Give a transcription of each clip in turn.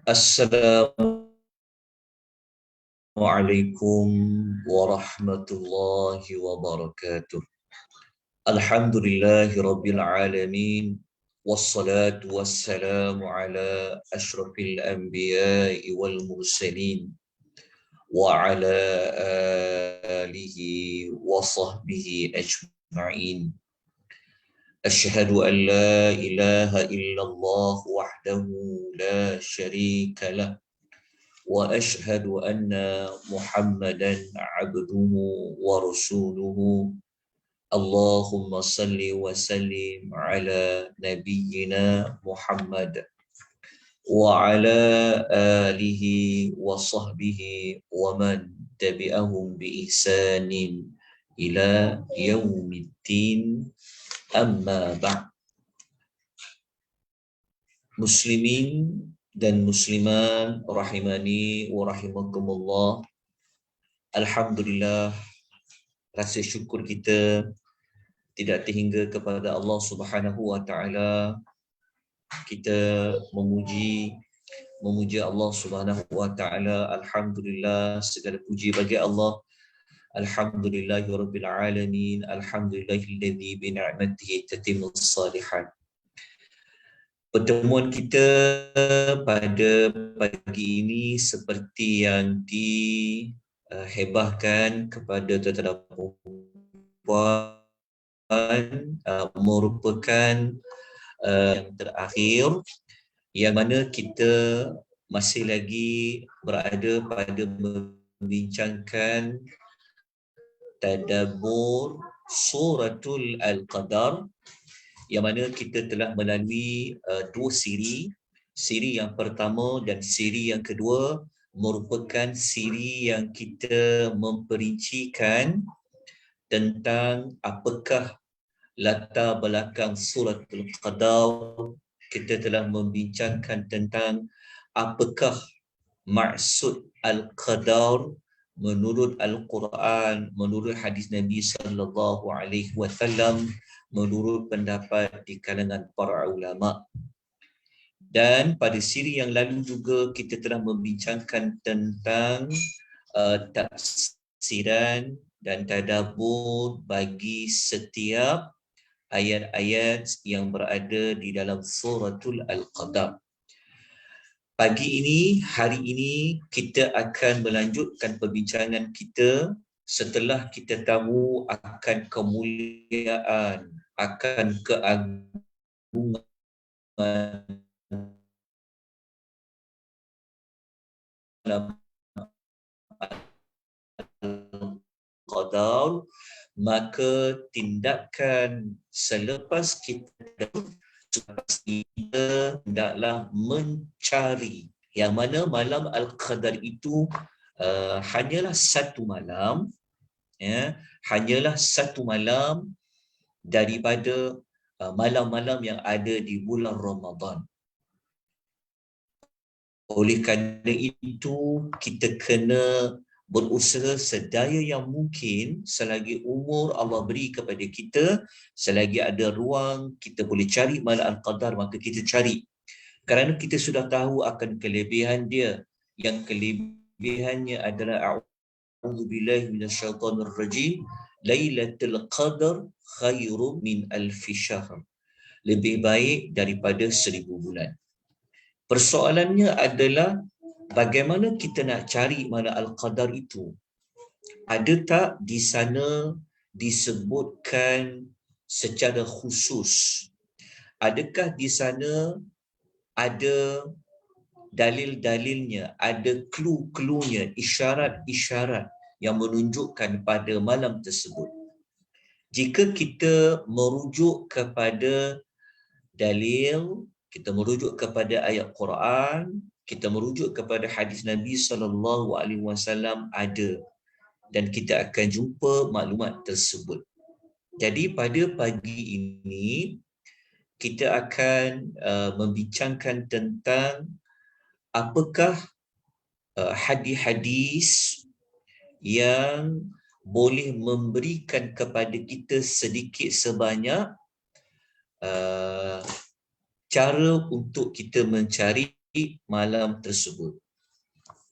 Assalamualaikum warahmatullahi wabarakatuh. Alhamdulillahi rabbil alamin. Wassalatu wassalamu ala ashrafil anbiya'i wal mursalin. Wa ala alihi wa sahbihi ajma'in. Asyhadu an la ilaha illallah wahdahu la syarika lah. Wa ashhadu anna Muhammadan abduhu wa rasuluhu. Allahumma salli wa sallim ala nabiyyina Muhammad wa ala alihi wa sahbihi wa man tabi'ahum bi ihsanin ila yaumiddin. Amma ba'd. Muslimin dan muslimat rahimani wa rahimakumullah. Alhamdulillah, rasa syukur kita tidak terhingga kepada Allah Subhanahu wa taala. Kita memuji Allah Subhanahu wa taala. Alhamdulillah, segala puji bagi Allah. Alhamdulillahirabbil alamin. Alhamdulillahilladzi bi ni'matihi tatimmus shalihat. Pertemuan kita pada pagi ini seperti yang dihebahkan kepada tuan-tuan dan puan, merupakan yang terakhir, yang mana kita masih lagi berada pada membincangkan tadabbur suratul Al-Qadar, yang mana kita telah melalui dua siri. Siri yang pertama dan siri yang kedua merupakan siri yang kita memperincikan tentang apakah latar belakang suratul Qadar. Kita telah membincangkan tentang apakah maksud Al-Qadar menurut Al-Quran, menurut hadis Nabi sallallahu alaihi wasallam, menurut pendapat di kalangan para ulama. Dan pada siri yang lalu juga kita telah membincangkan tentang tafsiran dan tadabbur bagi setiap ayat-ayat yang berada di dalam suratul Al-Qadar. Pagi ini, hari ini, kita akan melanjutkan perbincangan kita setelah kita tahu akan kemuliaan, akan keagungan Al-Qadar, maka tindakan selepas kita hendaklah mencari, yang mana malam Al-Qadar itu hanyalah satu malam, ya, hanyalah satu malam daripada malam-malam yang ada di bulan Ramadan. Oleh kerana itu, kita kena berusaha sedaya yang mungkin selagi umur Allah beri kepada kita, selagi ada ruang kita boleh cari malam Al-Qadar, maka kita cari. Kerana kita sudah tahu akan kelebihan dia. Yang kelebihannya adalah a'udzubillahi minasyaitonir rajim, Lailatul Qadar khairum min alfi syahr. Lebih baik daripada 1000 bulan. Persoalannya adalah bagaimana kita nak cari mana Al-Qadar itu? Ada tak di sana disebutkan secara khusus? Adakah di sana ada dalil-dalilnya, ada clue-cluenya, isyarat-isyarat yang menunjukkan pada malam tersebut? Jika kita merujuk kepada dalil, kita merujuk kepada ayat Quran, kita merujuk kepada hadis Nabi SAW, ada, dan kita akan jumpa maklumat tersebut. Jadi pada pagi ini kita akan membincangkan tentang apakah hadis-hadis yang boleh memberikan kepada kita sedikit sebanyak cara untuk kita mencari malam tersebut.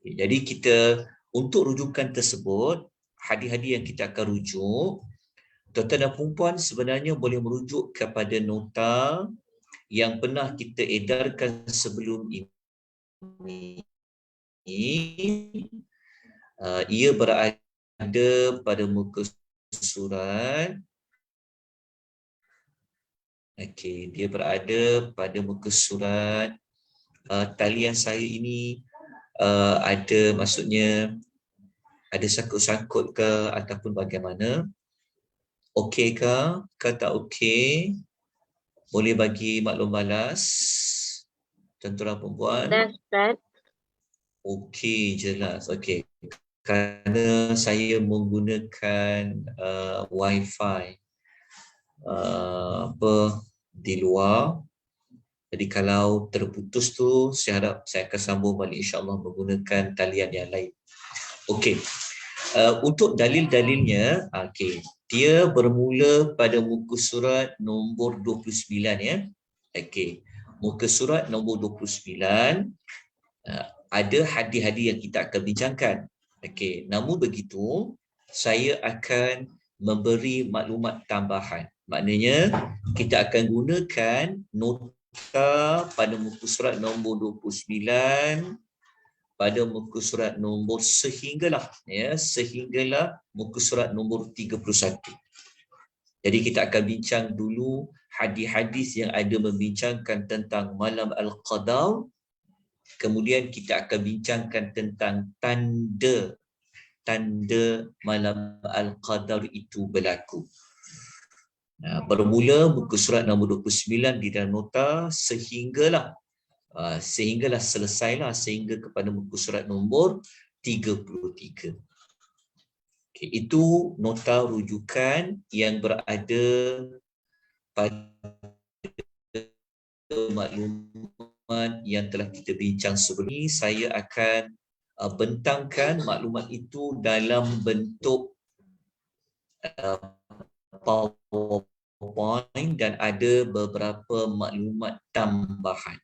Jadi kita untuk rujukan tersebut, hadis-hadis yang kita akan rujuk, tuan-tuan dan puan sebenarnya boleh merujuk kepada nota yang pernah kita edarkan sebelum ini. Ia berada pada muka surat. Okey, dia berada pada muka surat. Talian saya ini ada, maksudnya ada sangkut-sangkut ke ataupun bagaimana? Okey ke tak okey? Boleh bagi maklum balas, tuan-tuan dan puan-puan? Ustaz. Okey, jelas. Okey. Kerana saya menggunakan wifi di luar. Jadi kalau terputus tu, saya harap saya akan sambung balik insya-Allah menggunakan talian yang lain. Okey. Untuk dalil-dalilnya, okey. Dia bermula pada muka surat nombor 29 ya. Okey. Muka surat nombor 29 ada hadis-hadis yang kita akan bincangkan. Okey, namun begitu saya akan memberi maklumat tambahan. Maknanya kita akan gunakan nota pada muka surat nombor 29 pada muka surat nombor sehinggalah muka surat nombor 31. Jadi kita akan bincang dulu hadis-hadis yang ada membincangkan tentang malam al-qadar. Kemudian kita akan bincangkan tentang tanda malam al-qadar itu berlaku. Bermula muka surat nombor 29 di dalam nota sehinggalah selesailah sehingga kepada muka surat nombor 33. Okay, itu nota rujukan yang berada pada maklumat yang telah kita bincang sebelum ini. Saya akan bentangkan maklumat itu dalam bentuk PowerPoint dan ada beberapa maklumat tambahan.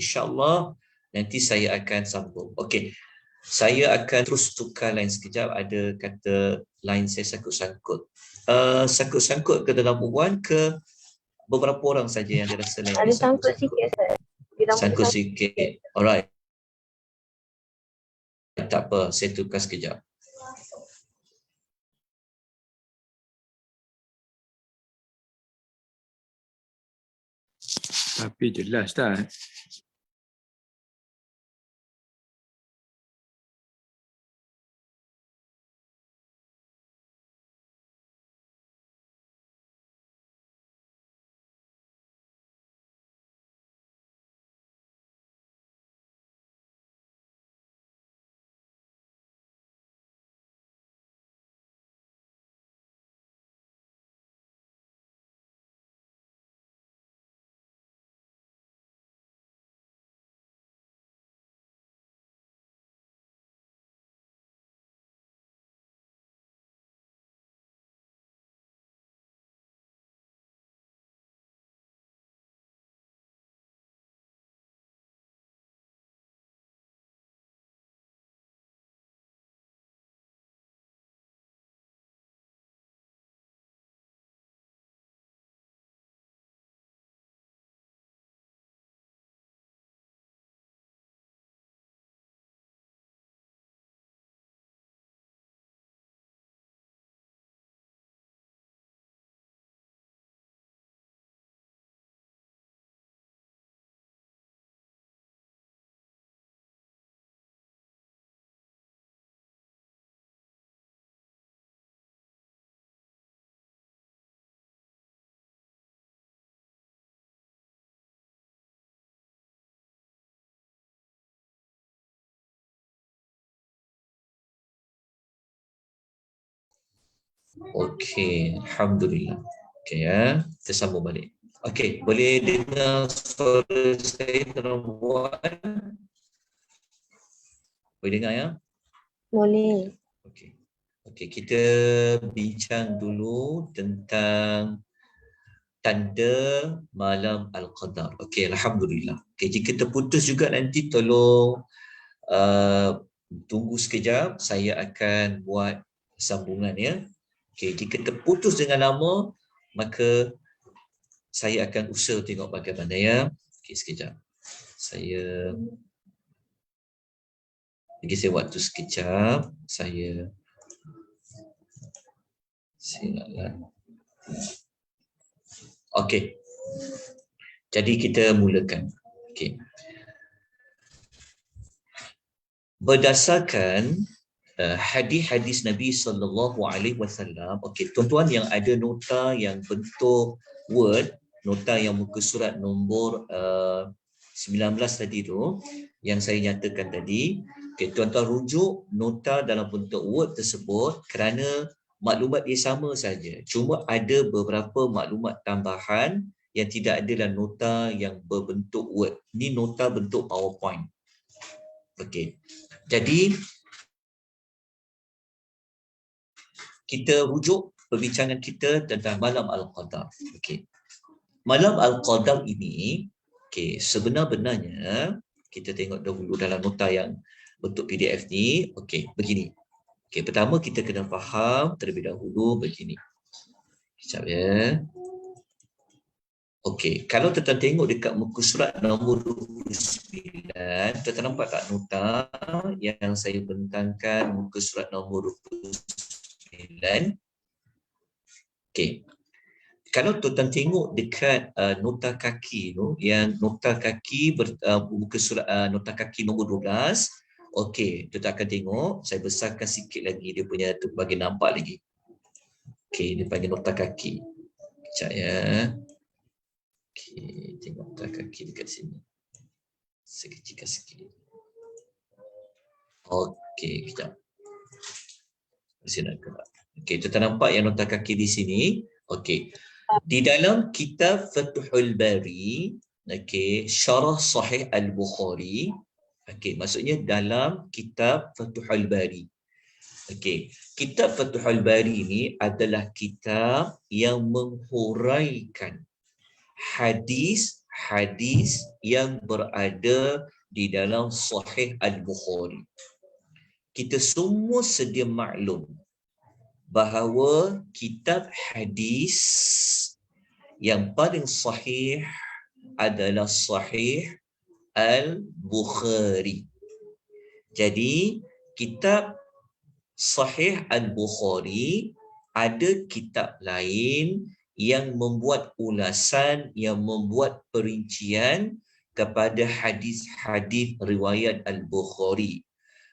InsyaAllah nanti saya akan sambung. Okey, saya akan terus tukar line sekejap. Ada kata line saya sangkut-sangkut. Sangkut-sangkut ke dalam perempuan ke beberapa orang saja yang dirasa line Ada sangkut sikit, Ustaz. Sangkut sikit. Alright. Tak apa, saya tukar sekejap. Tapi jelas tak? Okey, alhamdulillah. Okey ya, kita sambung balik. Okey, boleh dengar suara saya tuan-tuan? Boleh dengar ya? Boleh. Okey. Okey, kita bincang dulu tentang tanda malam Al-Qadar. Okey, alhamdulillah. Okey, jika terputus juga nanti tolong tunggu sekejap, saya akan buat sambungan ya. Okey, jika terputus dengan lama, maka saya akan usaha tengok bagaimana ya. Okey, sekejap. Saya waktu sekejap. Saya silakan. Okey. Jadi kita mulakan. Okey. Berdasarkan hadis-hadis Nabi SAW, okey, tuan-tuan yang ada nota yang bentuk Word, nota yang muka surat nombor 19 tadi tu, yang saya nyatakan tadi, okey, tuan-tuan rujuk nota dalam bentuk Word tersebut kerana maklumat dia sama saja. Cuma ada beberapa maklumat tambahan yang tidak ada dalam nota yang berbentuk Word. Ini nota bentuk PowerPoint. Okey. Jadi kita rujuk perbincangan kita tentang malam Al-Qadar. Okey. Malam Al-Qadar ini, okey, sebenar-benarnya kita tengok dahulu dalam nota yang bentuk PDF ni. Okey, begini. Okey, pertama kita kena faham terlebih dahulu begini. Sekejap ya. Okey, kalau tuan-tuan tengok dekat muka surat nombor 29, tuan-tuan nampak tak nota yang saya bentangkan muka surat nombor 29? Okey. Kalau tuan-tuan tengok dekat nota kaki tu, yang nota kaki muka surat nota kaki nombor 12, okey, tuan-tuan akan tengok, saya besarkan sikit lagi dia punya tu bagi nampak lagi. Okey, dia panggil nota kaki. Sekejap ya. Okey, tengok nota kaki dekat sini. Saya kecilkan sikit. Okey, kejap. Okey, tuan-tuan nampak yang nota kaki di sini? Okey. Di dalam kitab Fathul Bari, okey, Syarah Sahih Al-Bukhari, okey, maksudnya dalam kitab Fathul Bari. Okey, kitab Fathul Bari ini adalah kitab yang menghuraikan hadis-hadis yang berada di dalam Sahih Al-Bukhari. Kita semua sedia maklum bahawa kitab hadis yang paling sahih adalah Sahih Al-Bukhari. Jadi, kitab Sahih Al-Bukhari ada kitab lain yang membuat ulasan, yang membuat perincian kepada hadis-hadis riwayat Al-Bukhari.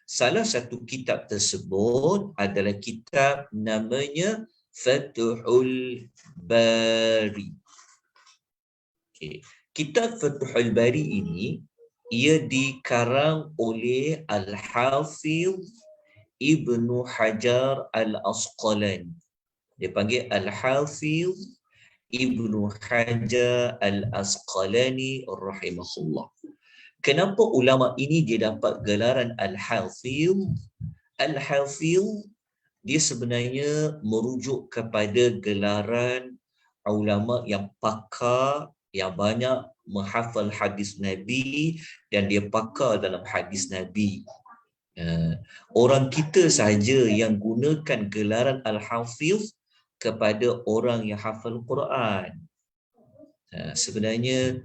Salah satu kitab tersebut adalah kitab namanya Fathul Bari. Okay. Kitab Fathul Bari ini ia dikarang oleh Al-Hafiz Ibnu Hajar Al-Asqalani. Dia panggil Al-Hafiz Ibnu Hajar Al-Asqalani rahimahullah. Kenapa ulama ini dia dapat gelaran Al-Hafiz? Al-Hafiz dia sebenarnya merujuk kepada gelaran ulama yang pakar, yang banyak menghafal hadis Nabi dan dia pakar dalam hadis Nabi. Orang kita saja yang gunakan gelaran Al-Hafiz kepada orang yang hafal Quran. Sebenarnya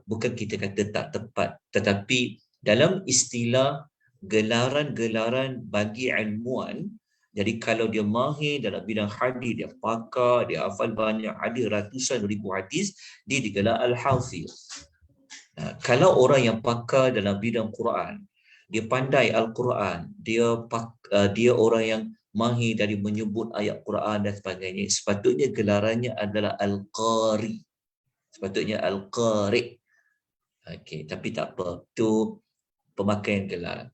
bukan kita kata tak tepat, tetapi dalam istilah gelaran-gelaran bagi ilmuwan, jadi kalau dia mahir dalam bidang hadis, dia pakar, dia hafal banyak hadis, ratusan ribu hadis, dia digelar Al-Hafiz. Kalau orang yang pakar dalam bidang Quran, dia pandai Al-Quran, dia orang yang mahir dari menyebut ayat Quran dan sebagainya, sepatutnya gelarannya adalah Al-Qari. Sepatutnya Al-Qari. Okey, tapi tak apa. Itu pemakaian gelar.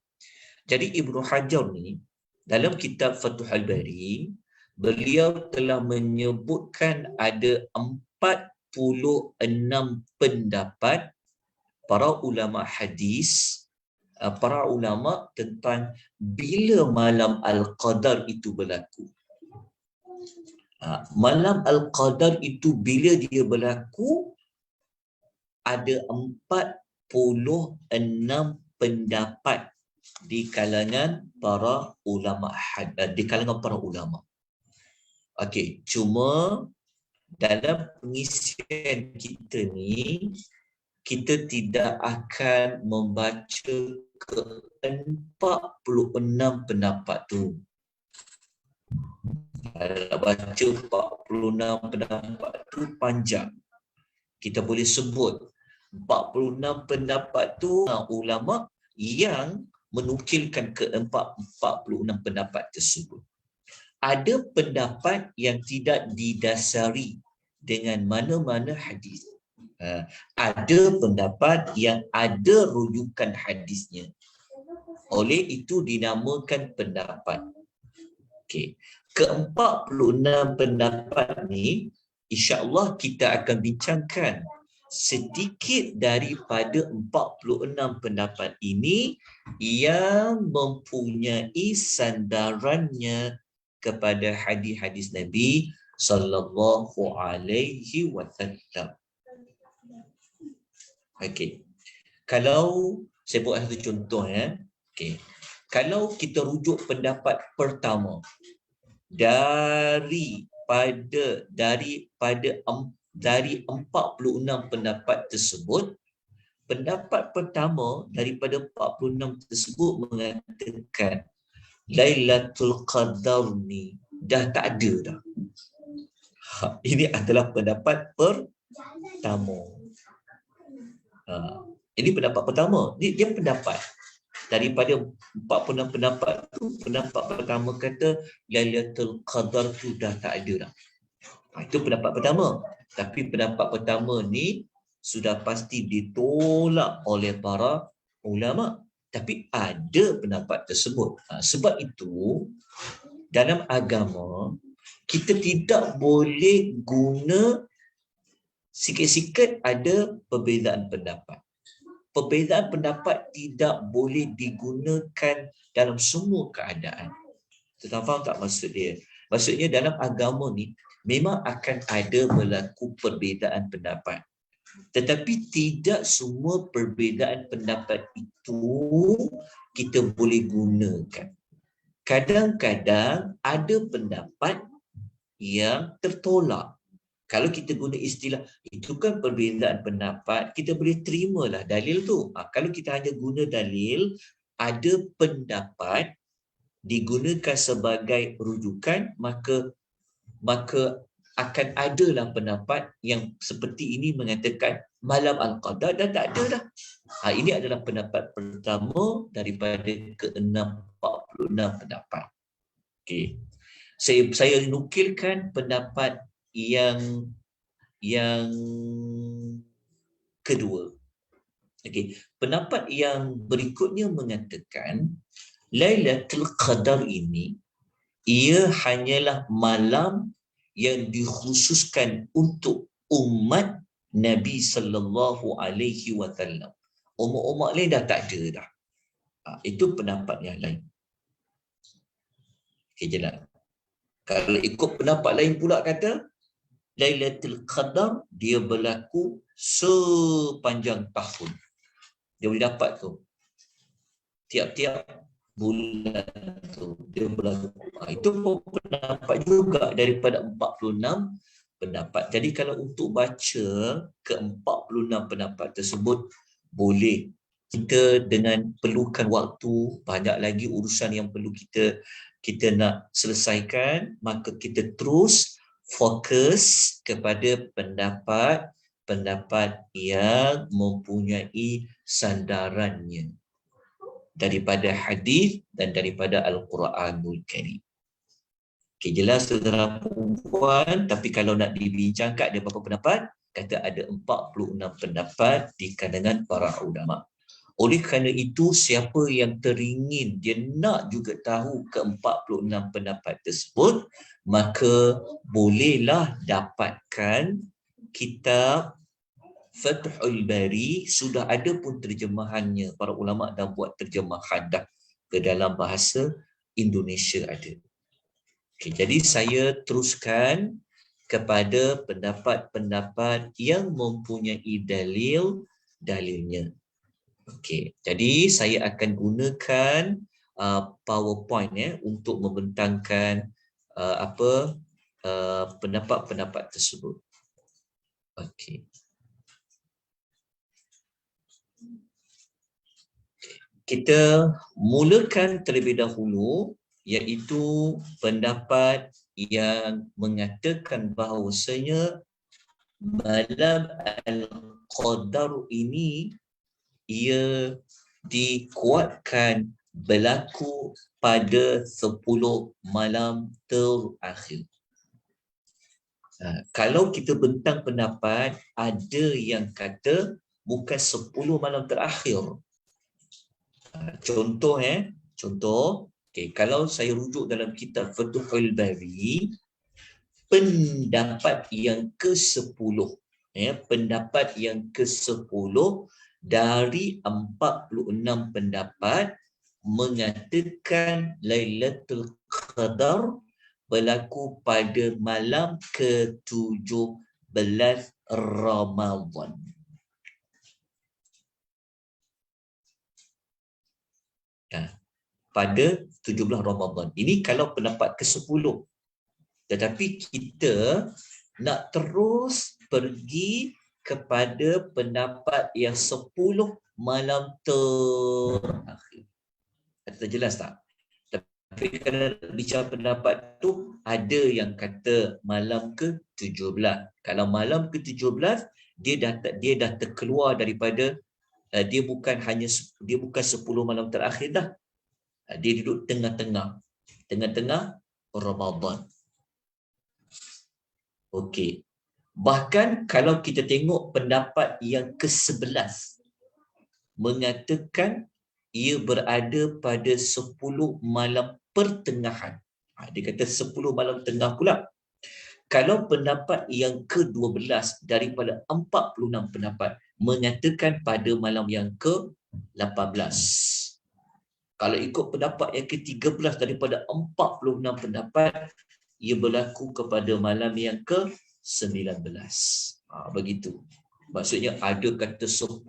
Jadi Ibnu Hajar ni dalam kitab Fathul Bari, beliau telah menyebutkan ada 46 pendapat para ulama hadis, para ulama tentang bila malam Al-Qadar itu berlaku. Malam Al-Qadar itu bila dia berlaku, ada 46 pendapat di kalangan para ulama. Okey, cuma dalam pengisian kita ni, kita tidak akan membaca ke 46 pendapat tu. Kalau baca 46 pendapat tu panjang. Kita boleh sebut 46 pendapat tu ulama yang menukilkan ke 46 pendapat tersebut. Ada pendapat yang tidak didasari dengan mana-mana hadis. Ada pendapat yang ada rujukan hadisnya. Oleh itu dinamakan pendapat. Okey. Ke-46 pendapat ni insya-Allah kita akan bincangkan sedikit daripada 46 pendapat ini yang mempunyai sandarannya kepada hadis-hadis Nabi sallallahu alaihi wasallam. Okey. Kalau saya buat satu contoh ya. Okey. Kalau kita rujuk pendapat pertama dari 46 pendapat tersebut, pendapat pertama daripada 46 tersebut mengatakan Lailatul Qadar ni dah tak ada dah. Ini adalah pendapat pertama. Ini pendapat pertama. Dia pendapat. Daripada 46 pendapat tu, pendapat pertama kata Lailatul Qadar tu dah tak ada dah. Itu pendapat pertama. Tapi pendapat pertama ni sudah pasti ditolak oleh para ulama. Tapi ada pendapat tersebut. Sebab itu dalam agama kita tidak boleh guna sikit-sikit ada perbezaan pendapat. Perbezaan pendapat tidak boleh digunakan dalam semua keadaan. Tuan faham tak maksud dia? Maksudnya dalam agama ni memang akan ada berlaku perbezaan pendapat. Tetapi tidak semua perbezaan pendapat itu kita boleh gunakan. Kadang-kadang ada pendapat yang tertolak. Kalau kita guna istilah, itu kan perbezaan pendapat, kita boleh terimalah dalil tu. Kalau kita hanya guna dalil, ada pendapat digunakan sebagai rujukan, maka akan adalah pendapat yang seperti ini mengatakan malam Al-Qadar dah tak ada dah. Ini adalah pendapat pertama daripada ke-46 pendapat. Okey. Saya nukilkan pendapat yang kedua. Okey, pendapat yang berikutnya mengatakan Lailatul Qadar ini ia hanyalah malam yang dikhususkan untuk umat Nabi sallallahu alaihi wasallam. Umat-umat lain dah tak ada dah. Itu pendapat yang lain. Okey, jelas. Kalau ikut pendapat lain pula kata Lailatul Qadar dia berlaku sepanjang tahun. Dia boleh dapat tu. Tiap-tiap bulan tu dia berlaku. Itu pun pendapat juga daripada 46 pendapat. Jadi kalau untuk baca ke-46 pendapat tersebut boleh. Kita dengan perlukan waktu, banyak lagi urusan yang perlu kita nak selesaikan, maka kita terus fokus kepada pendapat yang mempunyai sandarannya daripada hadis dan daripada Al-Quranul Karim. Okey, jelas saudara perempuan, tapi kalau nak dibincangkan ada berapa pendapat? Kata ada 46 pendapat di kalangan para ulama. Oleh kerana itu, siapa yang teringin dia nak juga tahu ke-46 pendapat tersebut, maka bolehlah dapatkan kitab Fathul Bari. Sudah ada pun terjemahannya. Para ulama dah buat terjemahan dah ke dalam bahasa Indonesia ada. Okey, jadi saya teruskan kepada pendapat-pendapat yang mempunyai dalilnya. Okey, jadi saya akan gunakan PowerPoint untuk membentangkan pendapat-pendapat tersebut. Okey. Kita mulakan terlebih dahulu iaitu pendapat yang mengatakan bahawasanya malam al-qadar ini ia dikuatkan berlaku pada 10 malam terakhir. Kalau kita bentang pendapat, ada yang kata bukan 10 malam terakhir. Contoh, kalau saya rujuk dalam kitab Fathul Bari, pendapat yang ke-10, pendapat yang ke-10 dari 46 pendapat mengatakan Lailatul Qadar berlaku pada malam ke-17 Ramadan. Pada 17 Ramadan. Ini kalau pendapat ke-10. Tetapi kita nak terus pergi kepada pendapat yang 10 malam terakhir. Kata jelas tak? Tapi kalau bicara pendapat tu, ada yang kata malam ke-17. Kalau malam ke-17, dia dah terkeluar daripada dia bukan 10 malam terakhir dah. Dia duduk tengah-tengah Ramadan. Okey. Bahkan kalau kita tengok pendapat yang ke-11 mengatakan ia berada pada 10 malam pertengahan. Dia kata 10 malam tengah pula. Kalau pendapat yang ke-12 daripada 46 pendapat mengatakan pada malam yang ke-18. Kalau ikut pendapat yang ke-13 daripada 46 pendapat, ia berlaku kepada malam yang ke-19. Begitu. Maksudnya ada kata 10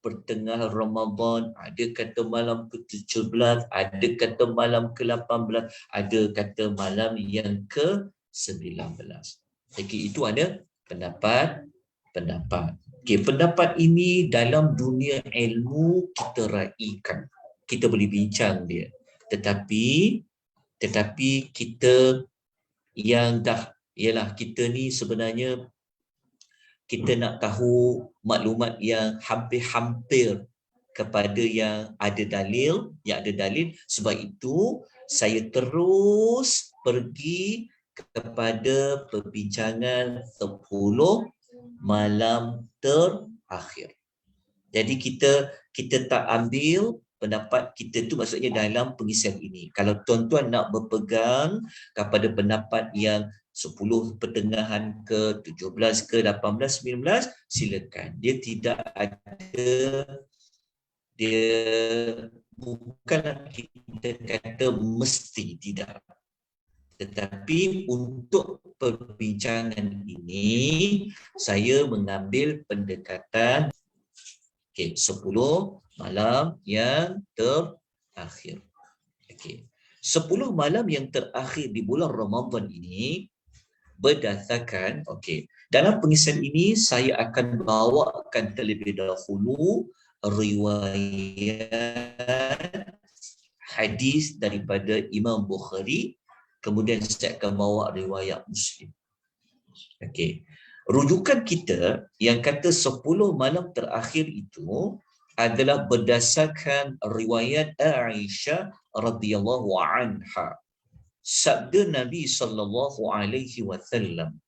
pertengahan Ramadan, ada kata malam ke-17, ada kata malam ke-18, ada kata malam yang ke-19. Jadi itu ada pendapat. Okey, pendapat ini dalam dunia ilmu kita raikan. Kita boleh bincang dia. Tetapi kita yang ialah kita ni sebenarnya kita nak tahu maklumat yang hampir-hampir kepada yang ada dalil. Sebab itu saya terus pergi kepada perbincangan 10 malam terakhir. Jadi kita tak ambil pendapat kita tu, maksudnya dalam pengisian ini. Kalau tuan-tuan nak berpegang kepada pendapat yang 10 pertengahan ke 17 ke 18 19, silakan. Dia bukanlah kita kata mesti tidak. Tetapi untuk perbincangan ini saya mengambil pendekatan 10 malam yang terakhir. 10 malam yang terakhir di bulan Ramadan ini berdasarkan dalam pengisian ini saya akan bawakan terlebih dahulu riwayat hadis daripada Imam Bukhari, kemudian saya akan bawa riwayat Muslim. Rujukan kita yang kata 10 malam terakhir itu adalah berdasarkan riwayat Aisyah radhiyallahu anha. Sabda Nabi sallallahu alaihi wasallam,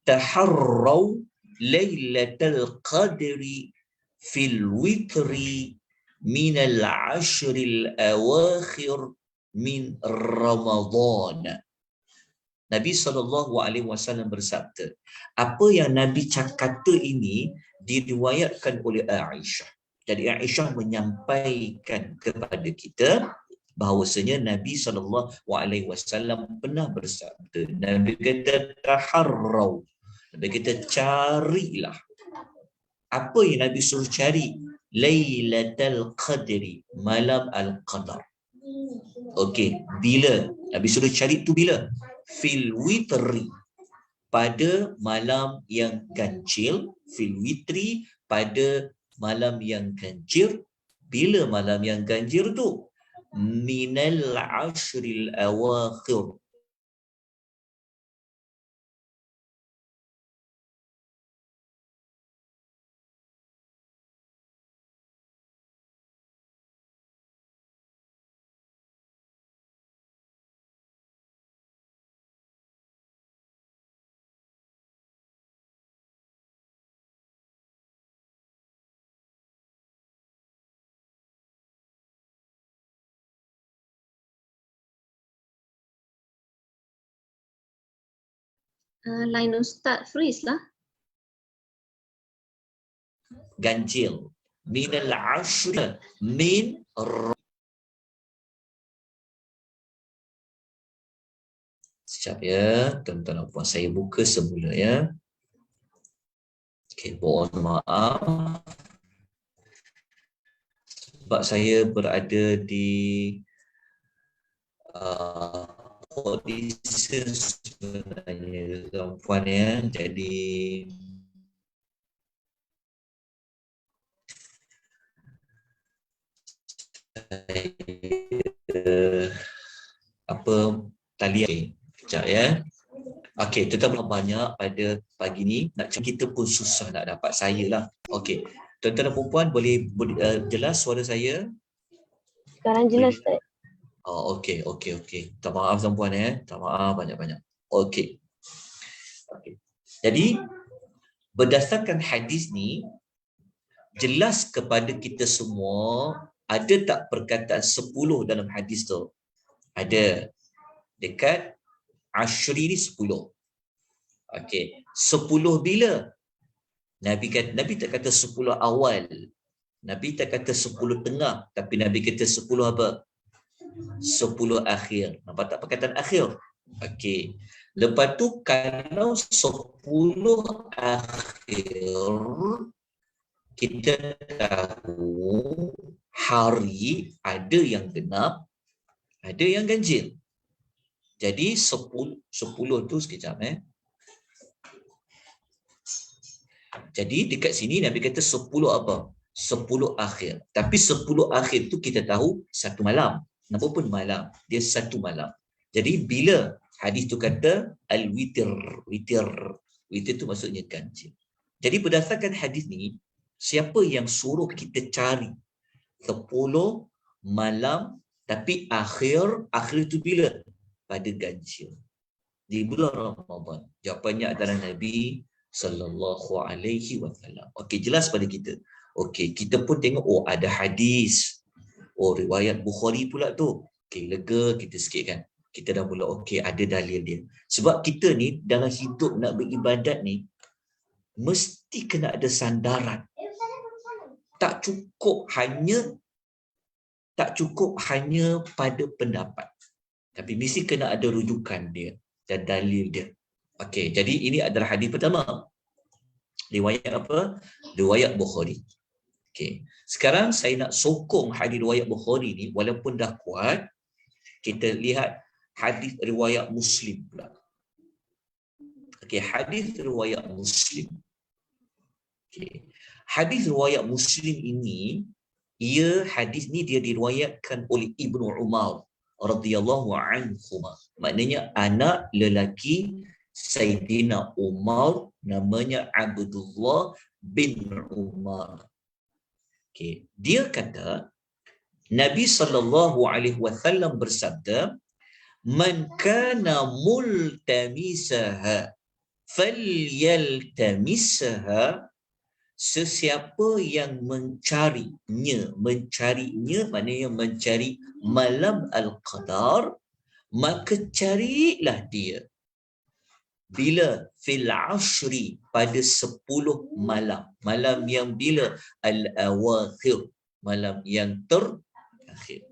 "Taharraw lailatul qadri fil witri min al-ashril awakhir min Ramadan." Nabi SAW bersabda, apa yang Nabi kata ini diriwayatkan oleh Aisyah. Jadi Aisyah menyampaikan kepada kita bahawasanya Nabi SAW pernah bersabda. Nabi kata taharrau. Nabi kata carilah. Apa yang Nabi suruh cari? Lailatul Qadri, malam Al-Qadar. Okey, bila? Nabi suruh cari tu bila? Fil witri, pada malam yang ganjil. Fil witri, pada malam yang ganjil. Bila malam yang ganjil tu? Minal ashril awakhir, Line Ustaz freeze lah. ganjil. Minal ashril, min sekejap ya, tuan-tuan dan puan, saya buka semula ya. Okey, mohon maaf sebab saya berada di audition sebenarnya tuan-puan ya. Jadi apa talian. Sekejap ya. Okey, tetaplah banyak pada pagi ni. Nak cari kita pun susah nak dapat saya lah. Okey, tuan-tuan dan puan boleh jelas suara saya? Sekarang jelas tak? Oh, okey. Minta maaf tuan-puan ya. Minta maaf banyak-banyak. Okey. Jadi berdasarkan hadis ni jelas kepada kita semua, ada tak perkataan 10 dalam hadis tu? Ada. Dekat Ashri ni 10. Okey. 10 bila? Nabi tak kata 10 awal. Nabi tak kata 10 tengah. Tapi Nabi kata 10 apa? 10 akhir. Nampak tak perkataan akhir? Okey. Lepas tu kalau 10 akhir, kita tahu hari ada yang genap, ada yang ganjil. Jadi 10 tu sekejap Jadi dekat sini Nabi kata 10 apa? 10 akhir. Tapi 10 akhir tu kita tahu satu malam. Nama pun malam. Dia satu malam. Jadi bila hadis tu kata al-witir. Witir tu maksudnya ganjil. Jadi berdasarkan hadis ni, siapa yang suruh kita cari 10 malam tapi akhir tu bila? Pada ganjil. Di bulan Ramadan. Jawapannya adalah Nabi sallallahu alaihi wasallam. Okey, jelas pada kita. Okey, kita pun tengok ada hadis. Riwayat Bukhari pula tu. Okey, lega kita sikit kan. Kita dah mula okey, ada dalil dia. Sebab kita ni dalam hidup nak beribadat ni mesti kena ada sandaran. Tak cukup hanya pada pendapat. Tapi mesti kena ada rujukan dia dan dalil dia. Okey, jadi ini adalah hadis pertama. Riwayat apa? Riwayat Bukhari. Okey. Sekarang saya nak sokong hadis riwayat Bukhari ni walaupun dah kuat, kita lihat hadis riwayat Muslim pula. Okey, hadis riwayat Muslim. Okey. Hadis riwayat Muslim ini, hadis ni dia diriwayatkan oleh Ibnu Umar radhiyallahu anhu. Maknanya anak lelaki Sayyidina Umar namanya Abdullah bin Umar. Okay. Dia kata Nabi SAW bersabda, "Man kana multamisaha falyaltamisha." Sesiapa yang mencarinya maknanya mencari malam Al-Qadar, maka carilah dia. Bila? Fil ashri, pada 10 malam. Malam yang bila? Al-awakhir, malam yang terakhir.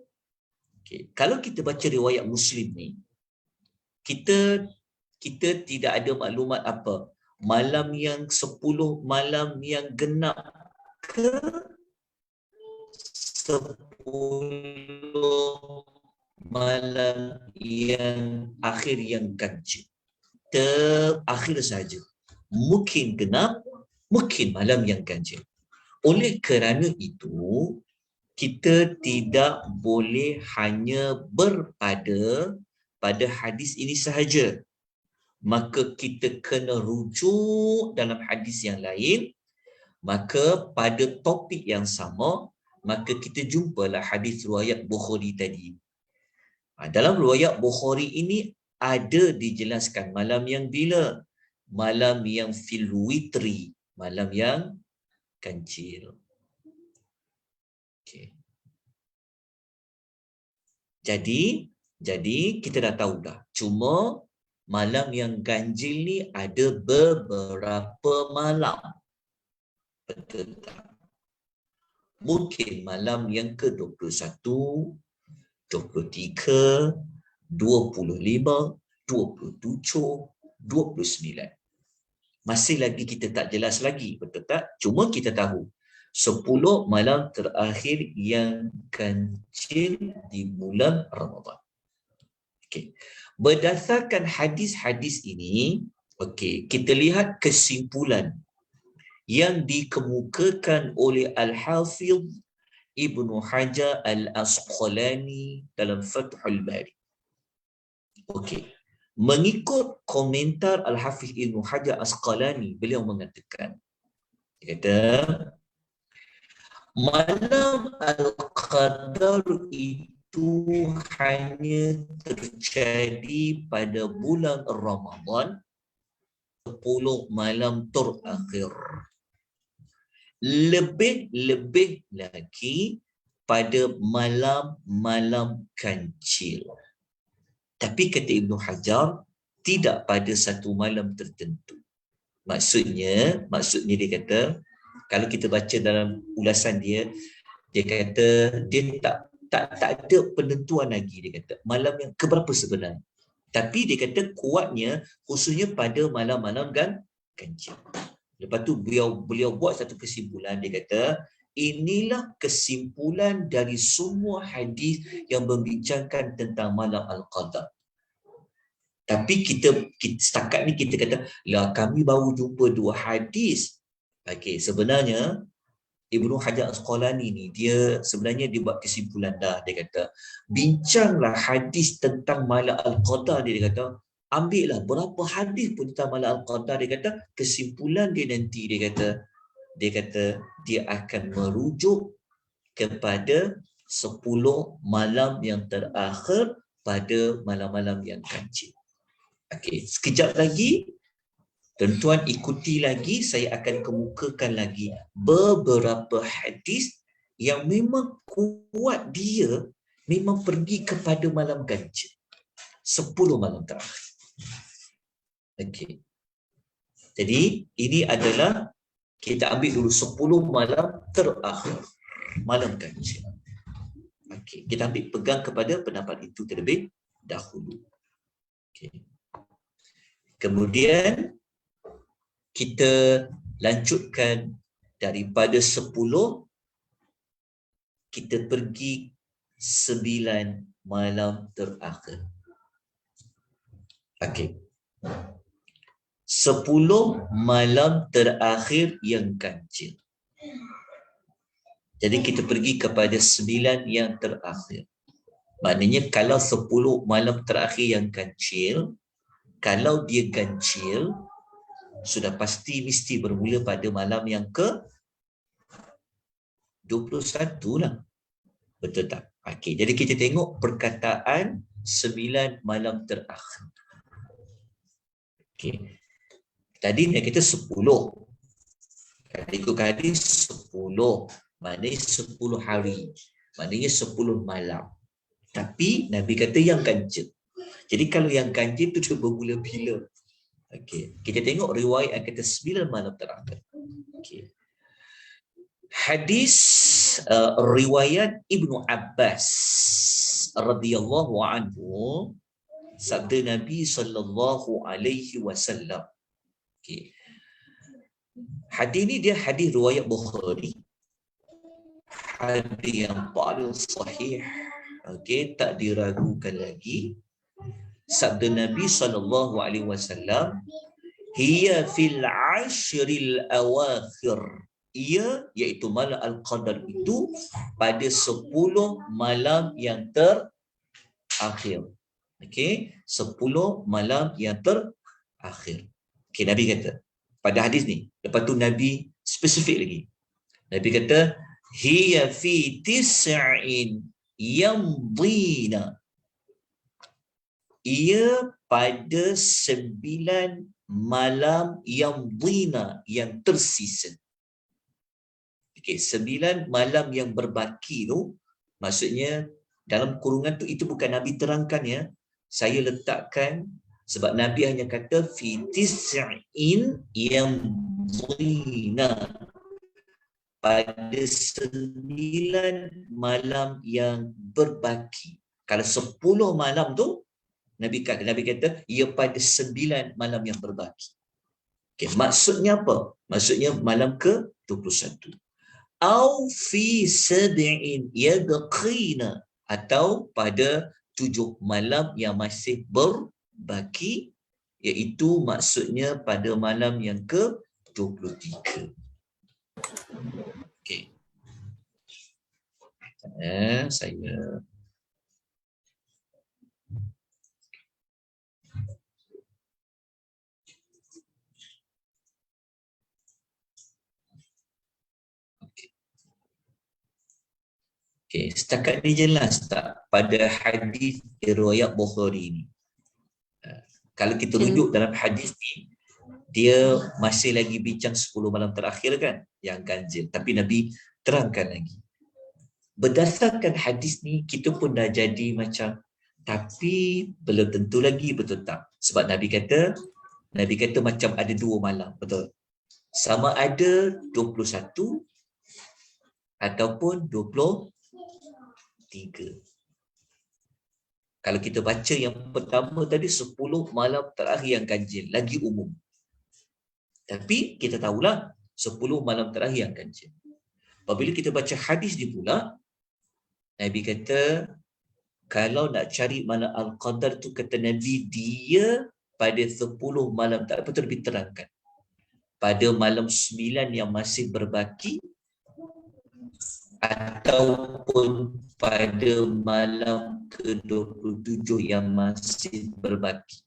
Okay. Kalau kita baca riwayat Muslim ni, kita tidak ada maklumat apa. Malam yang 10 malam yang genap ke 10 malam yang akhir yang ganjil. Terakhir saja. Mungkin genap, mungkin malam yang ganjil. Oleh kerana itu, kita tidak boleh hanya berpada pada hadis ini sahaja. Maka kita kena rujuk dalam hadis yang lain. Maka pada topik yang sama, maka kita jumpalah hadis riwayat Bukhari tadi. Dalam riwayat Bukhari ini ada dijelaskan malam yang bila? Malam yang fil witri, malam yang kancil. Okay. Jadi kita dah tahu dah. Cuma malam yang ganjil ni ada beberapa malam. Betul tak? Mungkin malam yang ke-21, 23, 25, 27, 29. Masih lagi kita tak jelas lagi, betul tak? Cuma kita tahu 10 malam terakhir yang kancil di bulan Ramadan. Okey. Berdasarkan hadis-hadis ini, okey, kita lihat kesimpulan yang dikemukakan oleh Al-Hafidh Ibnu Hajar Al-Asqalani dalam Fathul Bari. Okey. Mengikut komentar Al-Hafidh Ibnu Hajar Al-Asqalani, beliau mengatakan, dia kata, malam Al-Qadar itu hanya terjadi pada bulan Ramadan, 10 malam terakhir. Lebih lagi pada malam-malam kancil. Tapi kata Ibnu Hajar, tidak pada satu malam tertentu. Maksudnya dia kata, kalau kita baca dalam ulasan dia kata dia tak ada penentuan lagi, dia kata malam yang keberapa sebenarnya. Tapi dia kata kuatnya khususnya pada malam-malam kancil. Lepas tu beliau buat satu kesimpulan, dia kata inilah kesimpulan dari semua hadis yang membincangkan tentang malam Al-Qadar. Tapi kita setakat ni kita kata, lah kami baru jumpa 2 hadis. Okey, sebenarnya Ibnu Hajar Asqalani ni dia buat kesimpulan dah. Dia kata bincanglah hadis tentang malam Al-Qadar. Dia kata ambillah berapa hadis pun tentang malam Al-Qadar. Dia kata kesimpulan dia nanti dia kata dia akan merujuk kepada 10 malam yang terakhir pada malam-malam yang kancil. Okey, sekejap lagi tuan-tuan ikuti lagi, saya akan kemukakan lagi beberapa hadis yang memang kuat dia memang pergi kepada malam kancil. 10 malam terakhir. Okey. Jadi ini adalah kita ambil dulu 10 malam terakhir, malam kancil. Okey, kita ambil pegang kepada pendapat itu terlebih dahulu. Okey. Kemudian kita lanjutkan daripada 10 kita pergi 9 malam terakhir. Okey. 10 malam terakhir yang kancil. Jadi kita pergi kepada 9 yang terakhir. Maknanya kalau 10 malam terakhir yang kancil, kalau dia kancil, sudah pasti mesti bermula pada malam yang ke-21 lah. Betul tak? Okey, jadi kita tengok perkataan 9 malam terakhir. Okey. Tadi dia kata 10. Kalau ikut hadis 10. Maknanya 10 hari. Maknanya 10 malam. Tapi Nabi kata yang kancil. Jadi kalau yang kancil tu dia bermula bila? Okey, kita tengok riwayat yang kata 9 malam terakhir. Okey. Hadis riwayat Ibnu Abbas. radhiyallahu anhu, sabda Nabi sallallahu alaihi wasallam. Okey. Hadis ni dia hadis riwayat Bukhari. Hadis yang paling sahih. Okey, tak diragukan lagi. Sabda Nabi sallallahu alaihi wasallam, hiya fil ashril awakhir. Ia iaitu malam al-qadar itu pada 10 malam yang terakhir. Okey, 10 malam yang terakhir. Okey, Nabi kata pada hadis ni, lepas tu Nabi spesifik lagi. Nabi kata hiya fi tis'in yamdina. Ia pada 9 malam yamdina yang tersisa. Okey, 9 malam yang berbaki tu, maksudnya dalam kurungan tu, itu bukan Nabi terangkan ya. Saya letakkan sebab Nabi hanya kata fi tis'in yamdina, pada 9 malam yang berbaki. Kalau 10 malam tu Nabi kata ia pada 9 malam yang berbaki. Okay, maksudnya apa? Maksudnya malam ke-21. Au fi sab'in yabqina, atau pada 7 malam yang masih berbaki, iaitu maksudnya pada malam yang ke-23. Okey. Saya Okey, setakat ni jelas tak pada hadis riwayat Bukhari ni? Kalau kita rujuk dalam hadis ni, dia masih lagi bincang 10 malam terakhir kan yang ganjil, tapi Nabi terangkan lagi. Berdasarkan hadis ni, kita pun dah jadi macam, tapi belum tentu lagi, betul tak? Sebab Nabi kata macam ada 2 malam, betul? Sama ada 21 ataupun 23. Kalau kita baca yang pertama tadi, 10 malam terakhir yang ganjil, lagi umum. Tapi kita tahulah 10 malam terakhir yang ganjil. Apabila kita baca hadis ni pula, Nabi kata kalau nak cari malam Al-Qadar tu, kata Nabi, dia pada 10 malam tak betul lebih terangkan. Pada malam 9 yang masih berbaki, ataupun pada malam ke-27 yang masih berbaki.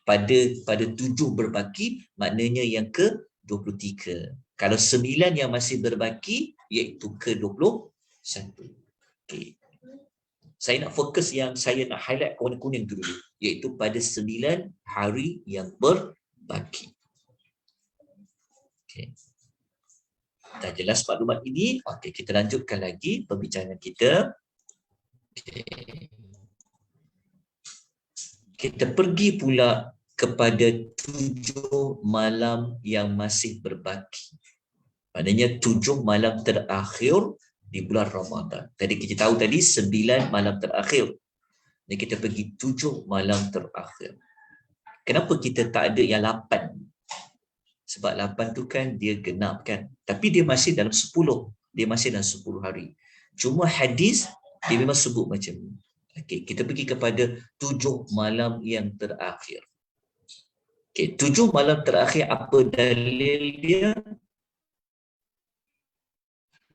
Pada 7 berbaki, maknanya yang ke-23. Kalau 9 yang masih berbaki, iaitu ke-21. Okay. Saya nak fokus yang saya nak highlight warna kuning tu dulu, iaitu pada 9 hari yang berbaki. Okay. Dah jelas maklumat ini. Okey, kita lanjutkan lagi perbincangan kita. Okay. Kita pergi pula kepada 7 malam yang masih berbaki. Maknanya 7 malam terakhir di bulan Ramadan. Tadi kita tahu tadi 9 malam terakhir. Jadi kita pergi 7 malam terakhir. Kenapa kita tak ada yang 8? Sebab 8 tu kan dia genap kan. Tapi dia masih dalam 10. Dia masih dalam 10 hari. Cuma hadis dia memang sebut macam ni. Okey, kita pergi kepada 7 malam yang terakhir. Okey, 7 malam terakhir, apa dalil dia?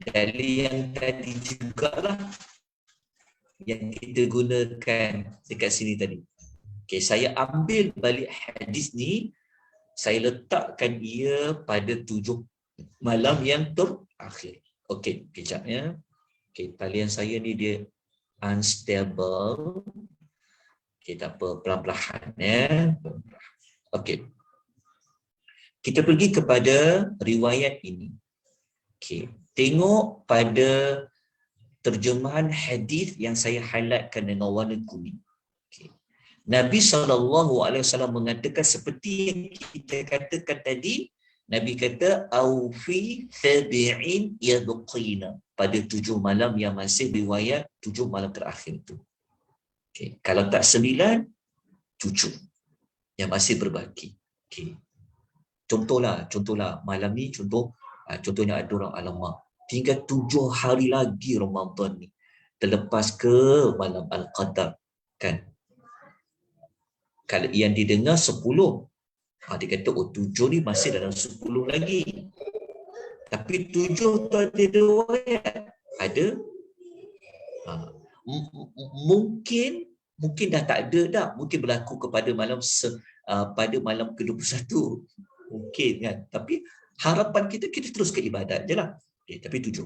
Dalil yang tadi jugalah yang kita gunakan dekat sini tadi. Okey, saya ambil balik hadis ni, saya letakkan ia pada 7 malam yang terakhir. Okey, kejap ya. Okey, talian saya ni dia unstable. Okey, tak apa, perlahan-lahan ya. Okey. Kita pergi kepada riwayat ini. Okey, tengok pada terjemahan hadis yang saya highlightkan dengan warna kuning. Okay. Nabi SAW mengatakan seperti yang kita katakan tadi. Nabi kata au fi sab'in yabqina, pada 7 malam yang masih riwayat 7 malam terakhir itu. Okay. Kalau tak 9, 7 yang masih berbaki. Okay. Contohlah malam ni contohnya ada orang alamak. Tinggal 7 hari lagi Ramadan ni. Terlepas ke malam Al-Qadar. Kan? Kalau yang didengar 10. Dia kata, 7 ni masih dalam 10 lagi. Tapi 7 tu ada riwayat. Ada. Mungkin dah tak ada dah. Mungkin berlaku kepada pada malam ke-21. Mungkin kan. Tapi harapan kita terus ke ibadat je lah. Okay, tapi 7.